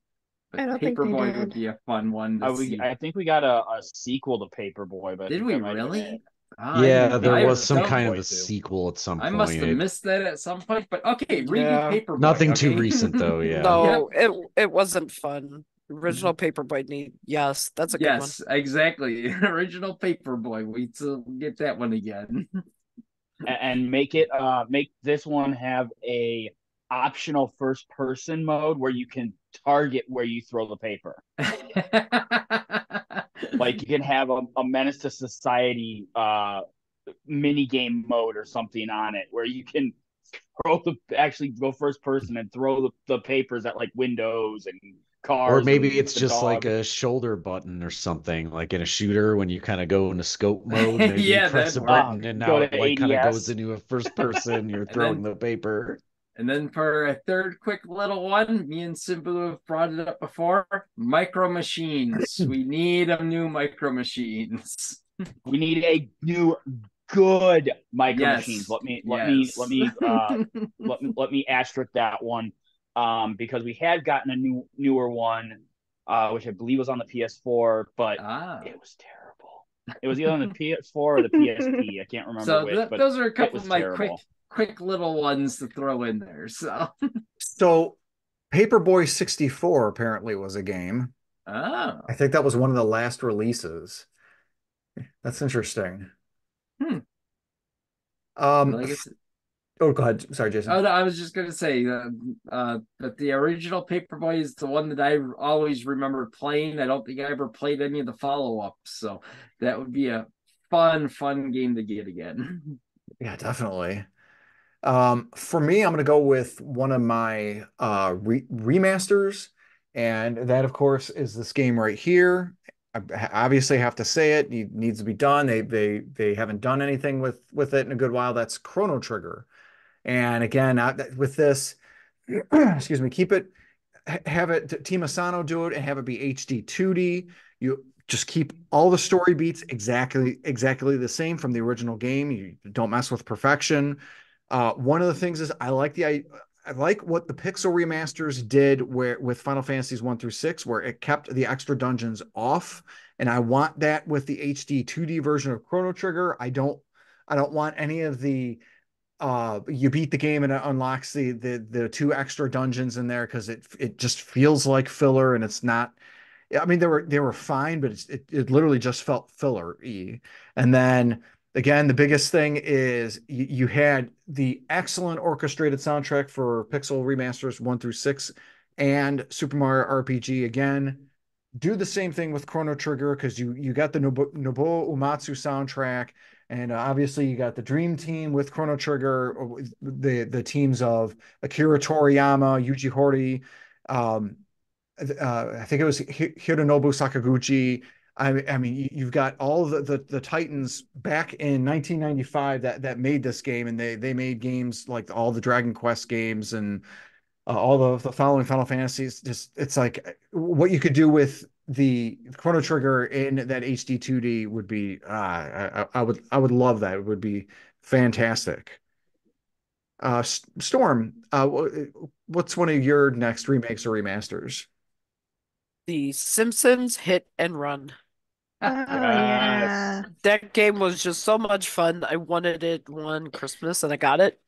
I But don't think they Paperboy would did. be a fun one to see. I think we got a sequel to Paperboy, but I Did think we that might have been it. really? Yeah, there I was Paperboy's a some don't. kind of Paperboy a too. sequel at some I must point. have missed that at some point, but okay, reboot Yeah. Paperboy. Nothing too Okay. recent though, yeah. Yep. No, it wasn't fun. Original Paperboy need. Yes, that's a good one. Yes, exactly. Original Paperboy. We still get that one again. And make this one have a optional first person mode where you can target where you throw the paper. Like you can have a menace to society mini game mode or something on it where you can actually go first person and throw the papers at like windows and Or cars maybe and it's the just like dog. a shoulder button or something, like in a shooter when you kind of go into scope mode, maybe you Yeah, press that'd a work. button and Go now to it like kind of goes ADS. into a first person, you're And throwing then the paper. and then for a third quick little one, me and Simbu have brought it up before. Micro Machines. We need a new Micro Machines. We need a new good micro machines. Yes. Let me Yes. let me asterisk that one, because we had gotten a newer one, which I believe was on the PS4, but Ah. it was terrible. It was either on the PS4 or the PSP. I can't remember So which, but those are a it couple was of my terrible. quick little ones to throw in there. So So Paperboy 64 apparently was a game. oh. I think that was one of the last releases. That's interesting. Hmm. Um, Well, I guess oh, go ahead. Sorry, Jason. oh, no, I was just gonna say that the original Paperboy is the one that I always remember playing. I don't think I ever played any of the follow-ups, so that would be a fun game to get again. Yeah, definitely. For me, I'm gonna go with one of my remasters, and that, of course, is this game right here. I obviously have to say it. It needs to be done. They haven't done anything with it in a good while. That's Chrono Trigger. And again, with this, excuse me, keep it, have it Team Asano do it and have it be HD 2D. You just keep all the story beats exactly the same from the original game. You don't mess with perfection. One of the things is I like what the Pixel remasters did where with Final Fantasies 1 through 6, where it kept the extra dungeons off. And I want that with the HD 2D version of Chrono Trigger. I don't want any of the you beat the game and it unlocks the two extra dungeons in there, because it just feels like filler, and it's not. I mean, they were fine, but it literally just felt filler-y. And then again, the biggest thing is you had the excellent orchestrated soundtrack for Pixel Remasters 1 through 6 and Super Mario RPG. Again, do the same thing with Chrono Trigger, because you got the Nobuo Uematsu soundtrack. And obviously, you got the Dream Team with Chrono Trigger, or the teams of Akira Toriyama, Yuji Horii, um, I think it was Hironobu Sakaguchi. I mean, you've got all the Titans back in 1995 that made this game, and they made games like all the Dragon Quest games and all the following Final Fantasies. Just it's like what you could do with the Chrono Trigger in that HD 2D would be. I would love that. It would be fantastic. Storm, what's one of your next remakes or remasters? The Simpsons Hit and Run. Oh Yes. yeah. That game was just so much fun. I wanted it one Christmas and I got it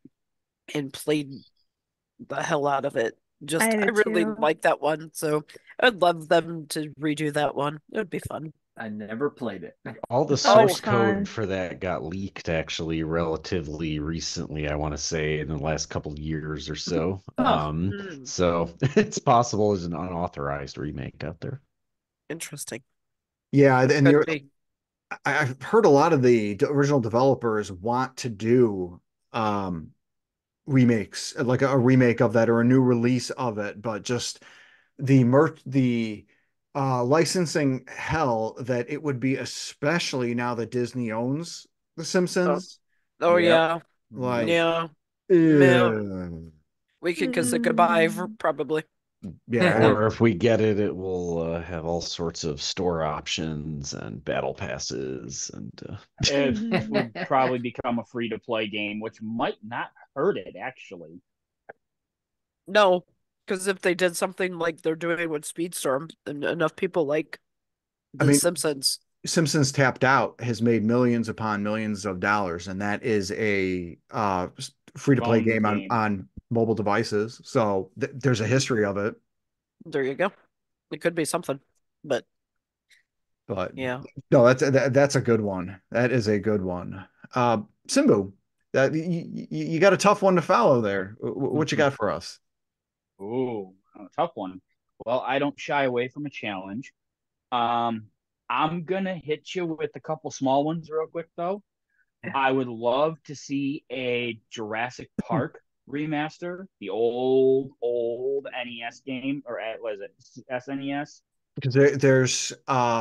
and played the hell out of it. I I did really too. like that one, so I'd love them to redo that one. It would be fun. I never played it. All the Oh, Oh, it's source fun. code for that got leaked actually relatively recently, I want to say in the last couple of years or so. Oh, So it's possible as an unauthorized remake out there. interesting. Yeah, and Could be. I've heard a lot of the original developers want to do um, remakes, like a remake of that or a new release of it, but just the licensing hell that it would be, especially now that Disney owns The Oh, Simpsons. oh yep. yeah. Yep. Like, Yeah. Yeah. ew. We can kiss it goodbye Mm. probably. Yeah, Or if we get it, it will have all sorts of store options and battle passes and It Mhm. would probably become a free to play game, which might not hurt it actually. No, because if they did something like they're doing with Speedstorm, and enough people like I The mean, Simpsons. Simpsons Tapped Out has made millions upon millions of dollars, and that is a free to play Phone game on game. mobile devices. So there's a history of it, There you go. It could be something. But but yeah. no, that's a good one. That is a good one. Simbu, that you got a tough one to follow there. What you got for us? Ooh, a tough one. Well, I don't shy away from a challenge. Um, I'm gonna hit you with a couple small ones real quick though. I would love to see a Jurassic Park remaster, the old NES game, or what is it, SNES? Because there's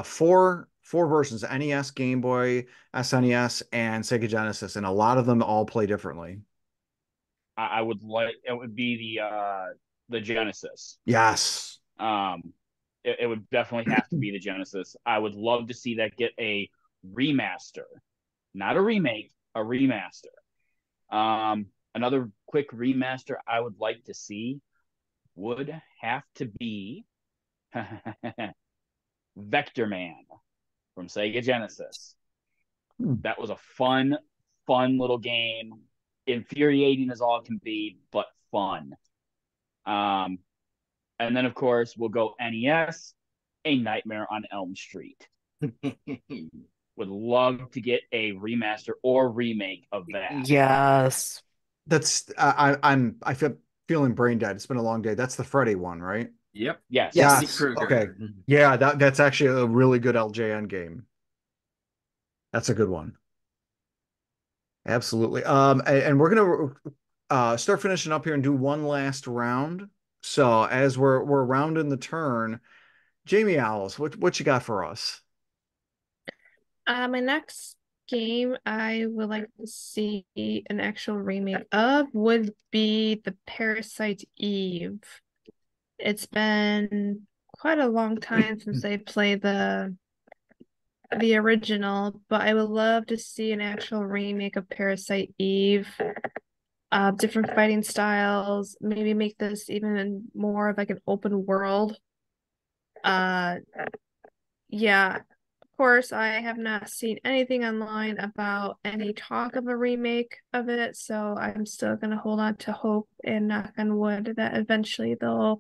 four versions: NES, Game Boy, SNES, and Sega Genesis, and a lot of them all play differently. I would like it would be the Genesis. Yes. It would definitely have to be the Genesis. I would love to see that get a remaster, not a remake, a remaster. Another quick remaster I would like to see would have to be Vector Man from Sega Genesis. Hmm. That was a fun little game. Infuriating as all can be, but fun. Um, and then, of course, we'll go NES, A Nightmare on Elm Street. Would love to get a remaster or remake of that. Yes. That's I feel feeling brain dead. It's been a long day. That's the Freddy one, right? Yep. Yes. Freddy Yes. Krueger. Okay. Yeah, that's actually a really good LJN game. That's a good one. Absolutely. And we're gonna start finishing up here and do one last round. So as we're rounding the turn, Jamie Owls, what you got for us? My next game I would like to see an actual remake of would be the Parasite Eve. It's been quite a long time since I played the original, but I would love to see an actual remake of Parasite Eve. Different fighting styles, maybe make this even more of like an open world. Uh, yeah, of course, I have not seen anything online about any talk of a remake of it, so I'm still gonna hold on to hope and knock on wood that eventually the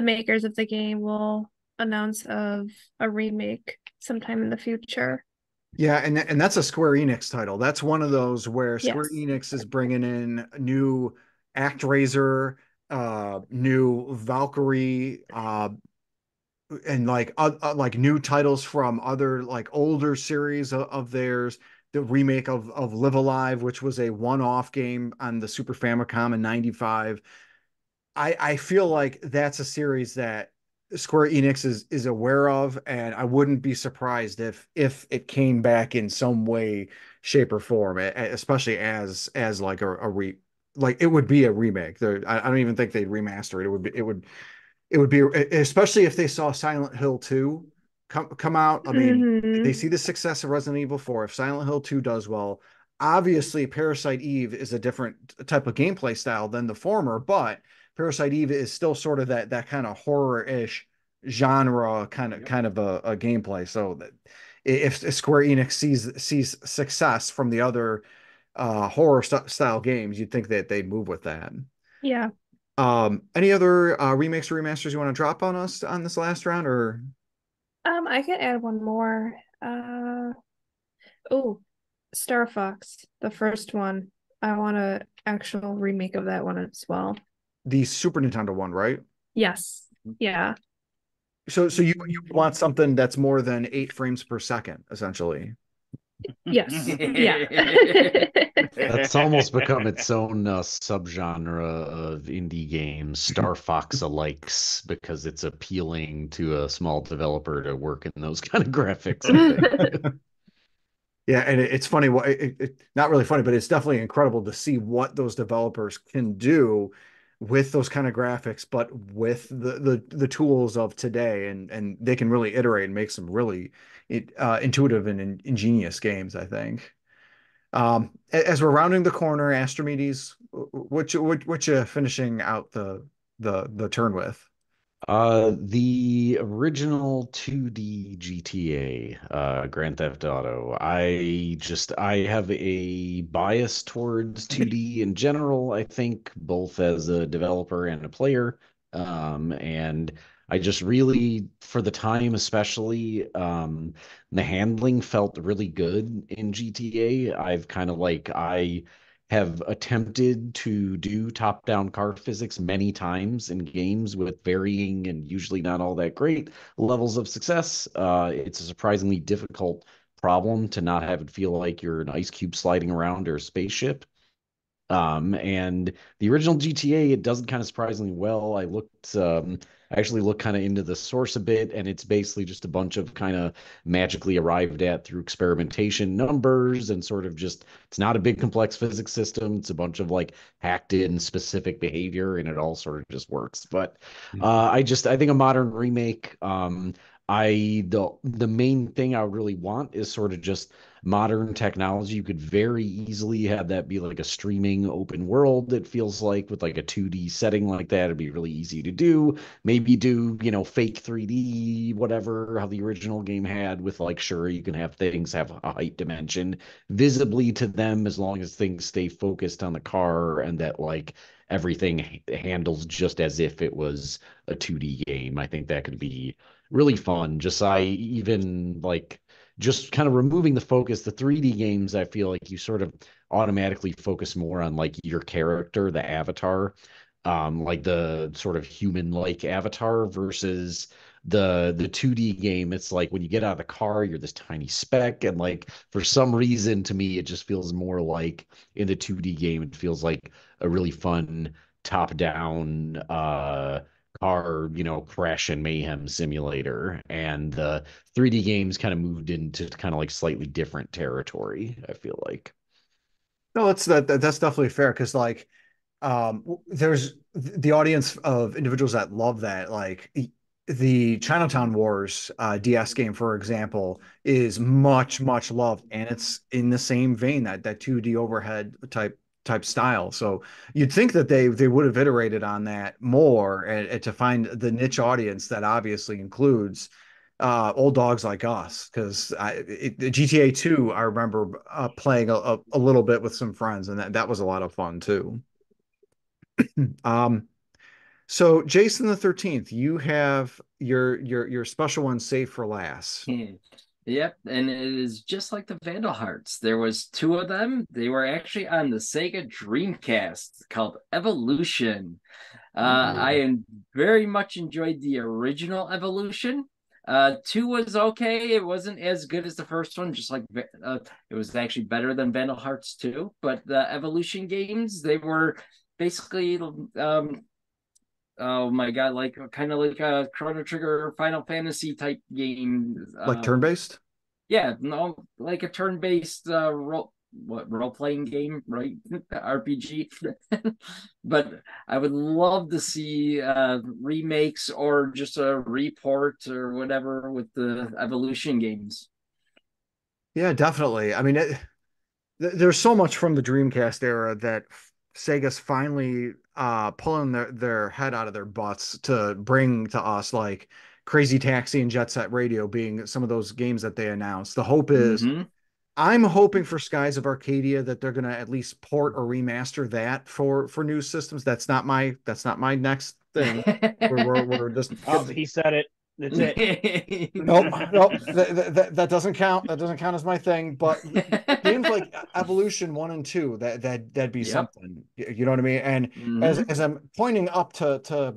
makers of the game will announce of a remake sometime in the future. Yeah, and that's a Square Enix title. That's one of those where Square Yes. Enix is bringing in new ActRaiser, new Valkyrie, and like new titles from other like older series of theirs. the remake of Live Alive, which was a one-off game on the Super Famicom in '95. I feel like that's a series that Square Enix is aware of, and I wouldn't be surprised if it came back in some way, shape, or form, especially as like like it would be a remake. I don't even think they'd remaster it. It would be, especially if they saw Silent Hill 2 come out. I mean, they see the success of Resident Evil 4. If Silent Hill 2 does well, obviously Parasite Eve is a different type of gameplay style than the former, but Parasite Eve is still sort of that kind of horror-ish genre kind of a gameplay. So that if Square Enix sees success from the other horror style games, you'd think that they'd move with that. Yeah. Any other remakes or remasters you want to drop on us on this last round, or I could add one more. Oh, Star Fox, the first one. I want a actual remake of that one as well. the Super Nintendo one, right? Yes. Yeah. So you want something that's more than 8 frames per second, essentially. Yes. Yeah. That's almost become its own subgenre of indie games, Star Fox alikes, because it's appealing to a small developer to work in those kind of graphics, I think. Yeah, and it's funny. Not really funny, but it's definitely incredible to see what those developers can do with those kind of graphics, but with the tools of today, and they can really iterate and make some really intuitive and ingenious games, I think. As we're rounding the corner, Astrimedes, what you finishing out the turn with? The original 2D GTA, Grand Theft Auto. I have a bias towards 2D in general, I think, both as a developer and a player. And I just really, for the time especially, the handling felt really good in GTA. I have attempted to do top-down car physics many times in games with varying and usually not all that great levels of success. It's a surprisingly difficult problem to not have it feel like you're an ice cube sliding around or a spaceship. And the original GTA, it does it kind of surprisingly well. I actually looked kind of into the source a bit, and it's basically just a bunch of kind of magically arrived at through experimentation numbers and sort of just, it's not a big complex physics system. It's a bunch of like hacked in specific behavior, and it all sort of just works. But I think a modern remake, the main thing I would really want is sort of just modern technology. You could very easily have that be like a streaming open world. It feels like with like a 2D setting like that, it'd be really easy to do. Maybe do, fake 3D, whatever, how the original game had with like, sure, you can have things have a height dimension visibly to them as long as things stay focused on the car and that like everything handles just as if it was a 2D game. I think that could be really fun. I even like just kind of removing the focus. The 3D games, I feel like you sort of automatically focus more on like your character, the avatar, like the sort of human-like avatar versus the 2D game. It's like when you get out of the car, you're this tiny speck, and like for some reason to me, it just feels more like in the 2D game, it feels like a really fun top-down car, crash and mayhem simulator. And the 3D games kind of moved into kind of like slightly different territory, I feel like. No, that's definitely fair because like there's the audience of individuals that love that. Like the Chinatown Wars DS game, for example, is much loved, and it's in the same vein, that 2D overhead type style. So you'd think that they would have iterated on that more, and to find the niche audience that obviously includes old dogs like us. Because GTA 2, I remember playing a little bit with some friends, and that was a lot of fun too. Um, so Jason the 13th, you have your special one saved for last. Yep, and it is just like the Vandal Hearts. There was two of them. They were actually on the Sega Dreamcast called Evolution. I very much enjoyed the original Evolution. Two was okay. It wasn't as good as the first one, just like it was actually better than Vandal Hearts 2. But the Evolution games, they were basically oh my god, like kind of like a Chrono Trigger Final Fantasy type game. Like turn-based? Yeah, no, like a turn-based role-playing game, right? RPG. But I would love to see remakes or just a report or whatever with the Evolution games. Yeah, definitely. I mean, there's so much from the Dreamcast era that Sega's finally pulling their head out of their butts to bring to us, like Crazy Taxi and Jet Set Radio being some of those games that they announced. The hope is, Mm-hmm. I'm hoping for Skies of Arcadia that they're gonna at least port or remaster that for new systems. That's not my next thing. We're just Oh, he said it. That's it. nope, nope. That doesn't count. That doesn't count as my thing. But games like Evolution 1 and 2, that'd be Yep. something. You know what I mean? And as Mm-hmm. as I'm pointing up to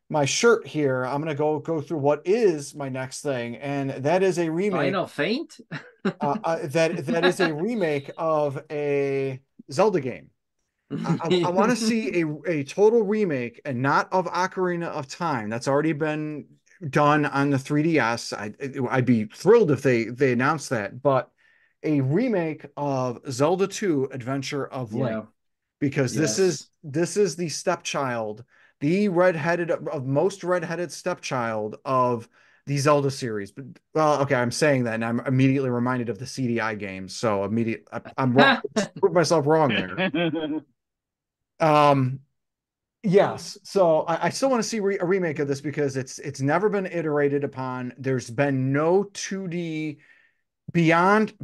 my shirt here, I'm gonna go through what is my next thing, and that is a remake. Final Faint? That is a remake of a Zelda game. I want to see a total remake and not of Ocarina of Time. That's already been done on the 3DS. I'd be thrilled if they announced that, but a remake of Zelda 2 Adventure of Link, Yeah. because Yes. this is the stepchild, the redheaded of most redheaded stepchild of the Zelda series. But well, okay, I'm saying that and I'm immediately reminded of the CDI games. So I'm wrong. Prove myself wrong there. Um, yes. So I still want to see a remake of this because it's never been iterated upon. There's been no 2D beyond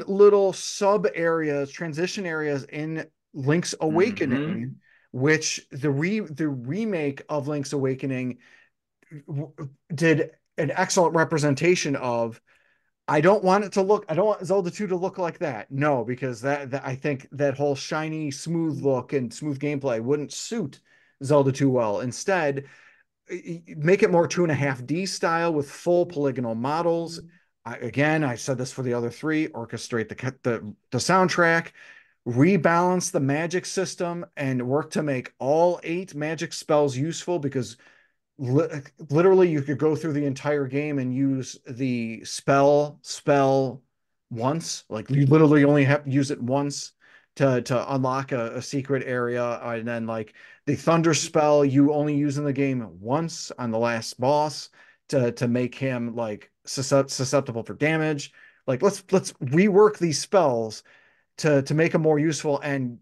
little sub areas, transition areas in Link's Mm-hmm. Awakening, which the remake of Link's Awakening did an excellent representation of. I don't want Zelda 2 to look like that. No, because that I think that whole shiny, smooth look and smooth gameplay wouldn't suit Zelda 2 well. Instead, make it more 2.5D style with full polygonal models. I said this for the other three, orchestrate the soundtrack, rebalance the magic system, and work to make all 8 magic spells useful because literally you could go through the entire game and use the spell once, like you literally only have to use it once to unlock a secret area, and then like the thunder spell you only use in the game once on the last boss to make him like susceptible for damage. Like let's rework these spells to make them more useful, and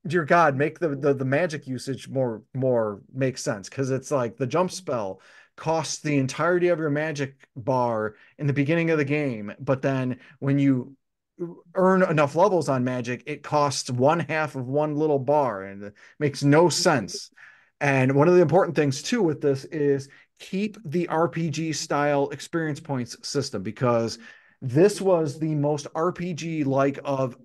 dear God, make the magic usage more make sense, because it's like the jump spell costs the entirety of your magic bar in the beginning of the game, but then when you earn enough levels on magic, it costs one half of one little bar, and it makes no sense. And one of the important things too with this is keep the RPG style experience points system, because this was the most RPG like of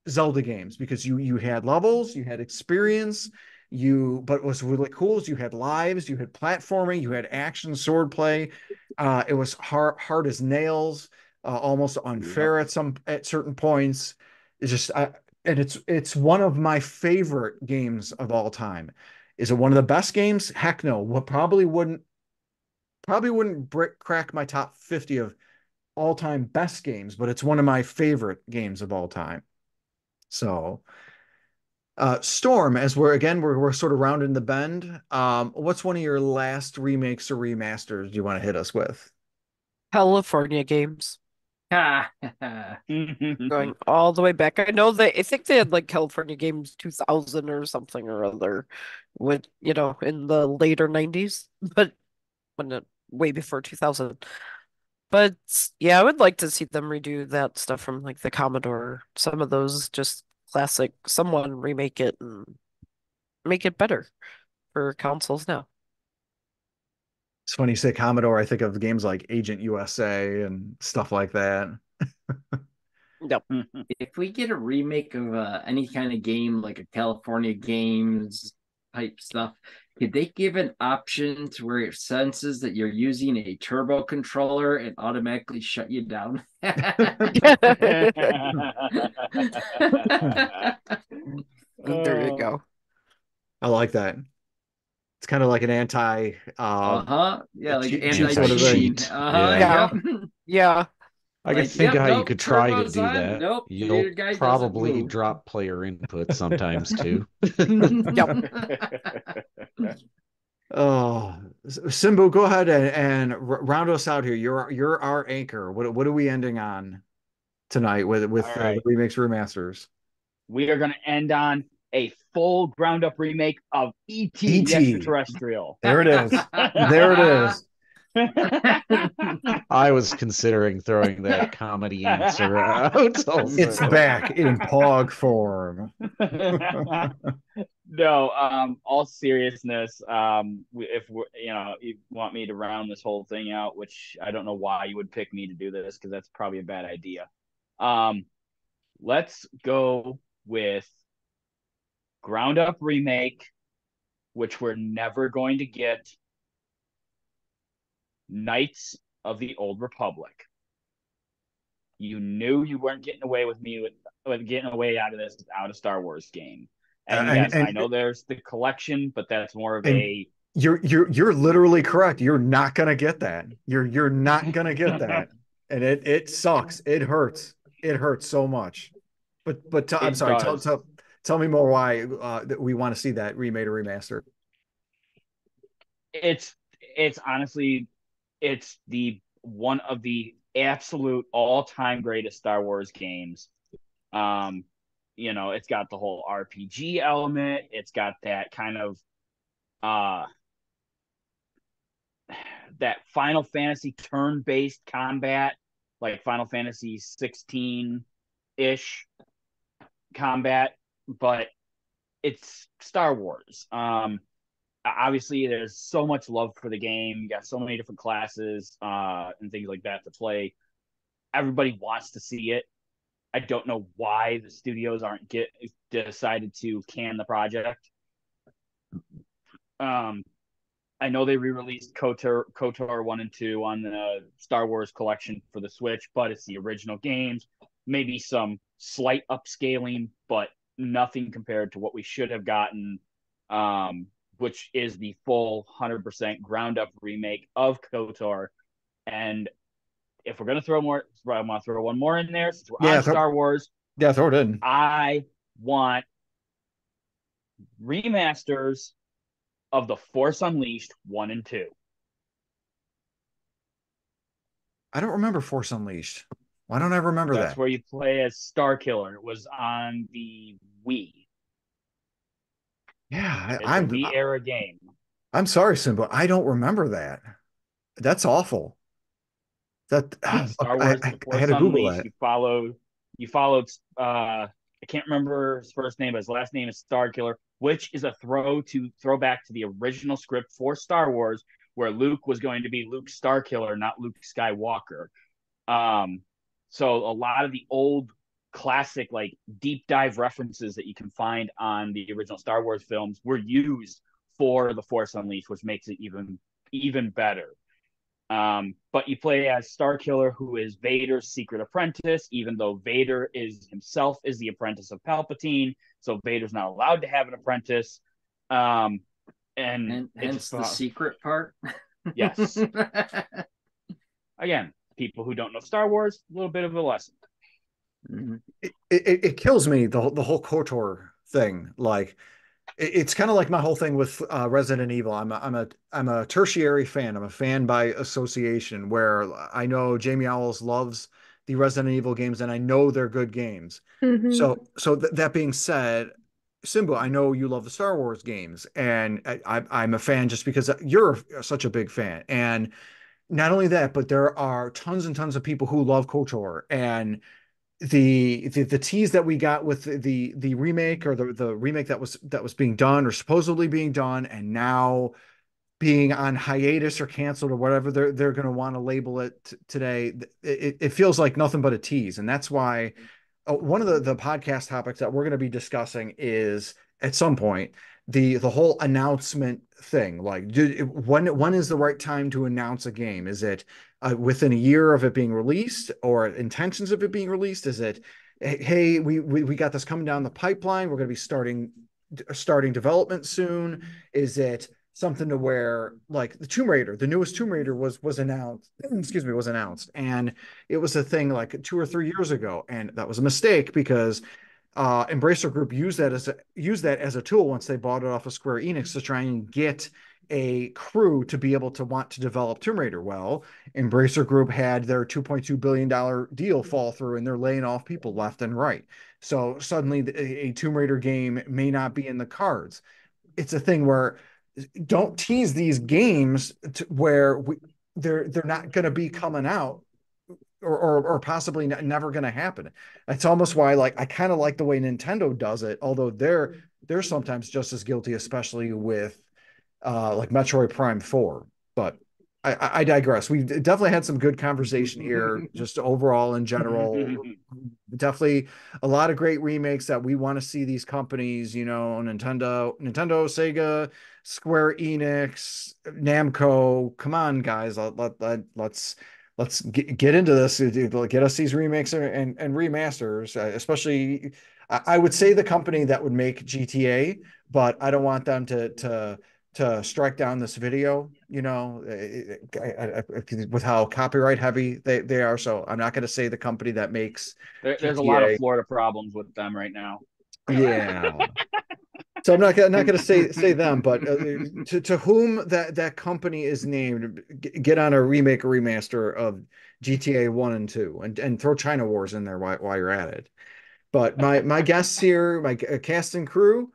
Zelda games, because you had levels, you had experience, but what was really cool is you had lives, you had platforming, you had action swordplay. It was hard as nails, almost Yep. unfair at certain points. And it's one of my favorite games of all time. Is it one of the best games? Heck no. What probably wouldn't crack my top 50 of all time best games, but it's one of my favorite games of all time. So, Storm, as we're sort of rounding the bend. What's one of your last remakes or remasters you want to hit us with? California games. Ha. Going all the way back. I think they had like California Games 2000 or something or other with, in the later 90s, but when it way before 2000. But yeah, I would like to see them redo that stuff from like the Commodore. Some of those just classic, someone remake it and make it better for consoles now. It's funny you say Commodore. I think of games like Agent USA and stuff like that. Yep. If we get a remake of any kind of game, like a California Games, type stuff, could they give an option to where it senses that you're using a turbo controller and automatically shut you down? There you go. I like that. It's kind of like an anti yeah, like cheat sort of thing. Anti-cheat. Yeah. Yep. Yeah. I could Like, think of how you nope, could try to turbo's do on. that. Nope, You'll your guy doesn't probably move. drop player input sometimes too. Oh, Simbu, go ahead and round us out here. You're our anchor. What are we ending on tonight with All the right. remakes remasters? We are going to end on a full ground up remake of E.T. the E.T. Extraterrestrial. There it is. There it is. I was considering throwing that comedy answer out also. It's back in POG form. No, all seriousness, if we're, you want me to round this whole thing out, which I don't know why you would pick me to do this, because that's probably a bad idea. Let's go with ground up remake, which we're never going to get, Knights of the Old Republic. You knew you weren't getting away with me with getting away out of this without a Star Wars game. And yes, I know there's the collection, but that's more of a. You're literally correct. You're not gonna get that. You're not gonna get that, and it sucks. It hurts. It hurts so much. But I'm sorry. Tell me more why that we want to see that remade or remaster. It's honestly, it's the one of the absolute all-time greatest Star Wars games. It's got the whole RPG element. It's got that kind of that Final Fantasy turn-based combat, like Final Fantasy 16-ish combat, but it's Star Wars. Obviously, there's so much love for the game. You got so many different classes and things like that to play. Everybody wants to see it. I don't know why the studios aren't decided to can the project. I know they re-released KOTOR 1 and 2 on the Star Wars collection for the Switch, but it's the original games. Maybe some slight upscaling, but nothing compared to what we should have gotten, which is the full 100% ground-up remake of KOTOR. And if we're going to throw more, I want to throw one more in there. Since we're on Star Wars. Yeah, throw it in. I want remasters of The Force Unleashed 1 and 2. I don't remember Force Unleashed. Why don't I remember that? That's where you play as Starkiller. It was on the Wii. Yeah, I'm the Wii era game. I'm sorry, Simba. I don't remember that. That's awful. That Star Wars I had to Google that. You followed I can't remember his first name, but his last name is Starkiller, which is a throwback to the original script for Star Wars, where Luke was going to be Luke Starkiller, not Luke Skywalker. So a lot of the old classic, like, deep dive references that you can find on the original Star Wars films were used for The Force Unleashed, which makes it even better. But you play as Starkiller, who is Vader's secret apprentice, even though Vader himself is the apprentice of Palpatine. So Vader's not allowed to have an apprentice. And hence the secret part. Yes. Again, people who don't know Star Wars, a little bit of a lesson. Mm-hmm. It kills me, the whole KOTOR thing. Like, it's kind of like my whole thing with Resident Evil. I'm a tertiary fan. I'm a fan by association, where I know Jamie Owls loves the Resident Evil games, and I know they're good games. Mm-hmm. So that being said, Simba, I know you love the Star Wars games, and I'm a fan just because you're such a big fan. And not only that, but there are tons and tons of people who love KOTOR, and the tease that we got with the remake, or the remake that was being done or supposedly being done, and now being on hiatus or canceled or whatever they're going to want to label it today, it feels like nothing but a tease. And that's why one of the podcast topics that we're going to be discussing is at some point, the whole announcement thing, like when is the right time to announce a game? Is it within a year of it being released, or intentions of it being released? Is it, hey, we got this coming down the pipeline, we're going to be starting development soon? Is it something to where, like, the Tomb Raider, the newest Tomb Raider was announced, excuse me, was announced, and it was a thing like 2 or 3 years ago, and that was a mistake because Embracer Group used that as a tool once they bought it off of Square Enix to try and get a crew to be able to want to develop Tomb Raider. Well, Embracer Group had their $2.2 billion deal fall through, and they're laying off people left and right. So suddenly, a Tomb Raider game may not be in the cards. It's a thing where, don't tease these games to where they're not going to be coming out, or possibly never going to happen. That's almost why, like, I kind of like the way Nintendo does it, although they're sometimes just as guilty, especially with like Metroid Prime 4. But I digress. We definitely had some good conversation here, just overall in general. Definitely a lot of great remakes that we want to see these companies, Nintendo, Sega, Square Enix, Namco. Come on, guys, let's get into this. Get us these remakes and remasters, especially. I would say the company that would make GTA, but I don't want them to strike down this video, with how copyright heavy they are. So I'm not going to say the company that makes There's a lot of GTA. Florida problems with them right now. Yeah. So I'm not going to say them, but to whom that company is named, get on a remake or remaster of GTA 1 and 2, and throw China Wars in there while you're at it. But my guests here, my cast and crew,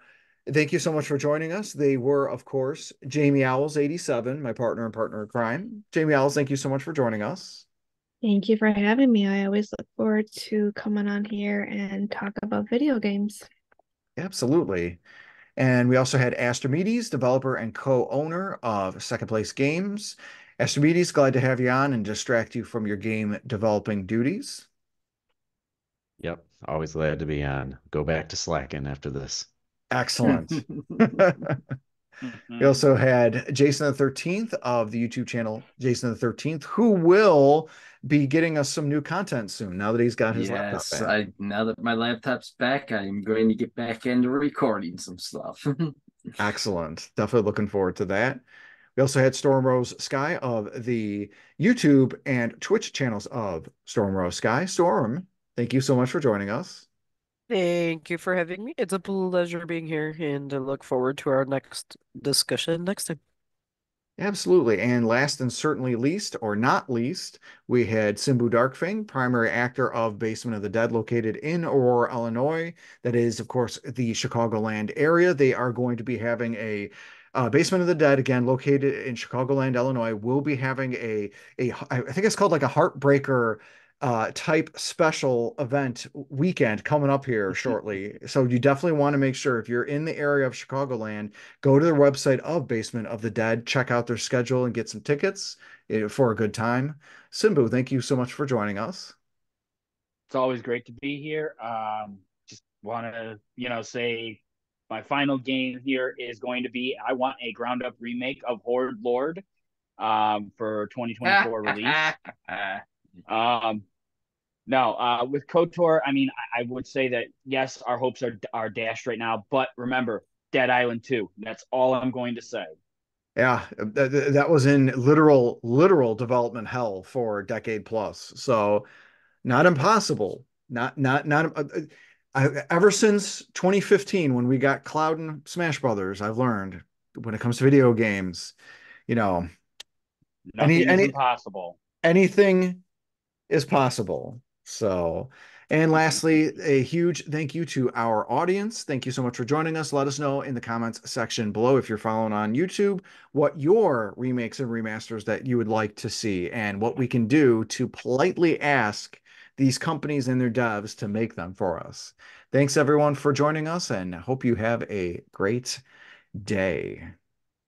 thank you so much for joining us. They were, of course, Jamie Owls 87, my partner and partner in crime. Jamie Owls, thank you so much for joining us. Thank you for having me. I always look forward to coming on here and talk about video games. Absolutely. And we also had Astrimedes, developer and co-owner of Second Place Games. Astrimedes, glad to have you on and distract you from your game developing duties. Yep, always glad to be on. Go back to slacking after this. Excellent. We also had Jason the 13th of the YouTube channel Jason the 13th, who will be getting us some new content soon now that he's got his laptop Yes, back. now that my laptop's back, I'm going to get back into recording some stuff. Excellent. Definitely looking forward to that. We also had Stormrosesky of the YouTube and Twitch channels of Stormrosesky. Storm, thank you so much for joining us. Thank you for having me. It's a pleasure being here, and I look forward to our next discussion next time. Absolutely. And last and certainly least, or not least, we had Simbu Darkfang, primary actor of Basement of the Dead, located in Aurora, Illinois. That is, of course, the Chicagoland area. They are going to be having a Basement of the Dead, again, located in Chicagoland, Illinois, will be having I think it's called like a Heartbreaker type special event weekend coming up here shortly. So you definitely want to make sure, if you're in the area of Chicagoland, go to their website of Basement of the Dead, check out their schedule and get some tickets for a good time. Simbu, thank you so much for joining us. It's always great to be here. Just want to, say my final game here is going to be, I want a ground up remake of Horde Lord for 2024 release. No, with KOTOR, I mean, I would say that, yes, our hopes are dashed right now, but remember, Dead Island 2. That's all I'm going to say. Yeah, that was in literal development hell for a decade plus. So not impossible. Ever since 2015, when we got Cloud and Smash Brothers, I've learned, when it comes to video games, you know, Nothing is impossible. anything is possible. So, and lastly, a huge thank you to our audience. Thank you so much for joining us. Let us know in the comments section below, if you're following on YouTube, what your remakes and remasters that you would like to see, and what we can do to politely ask these companies and their devs to make them for us. Thanks everyone for joining us, and hope you have a great day.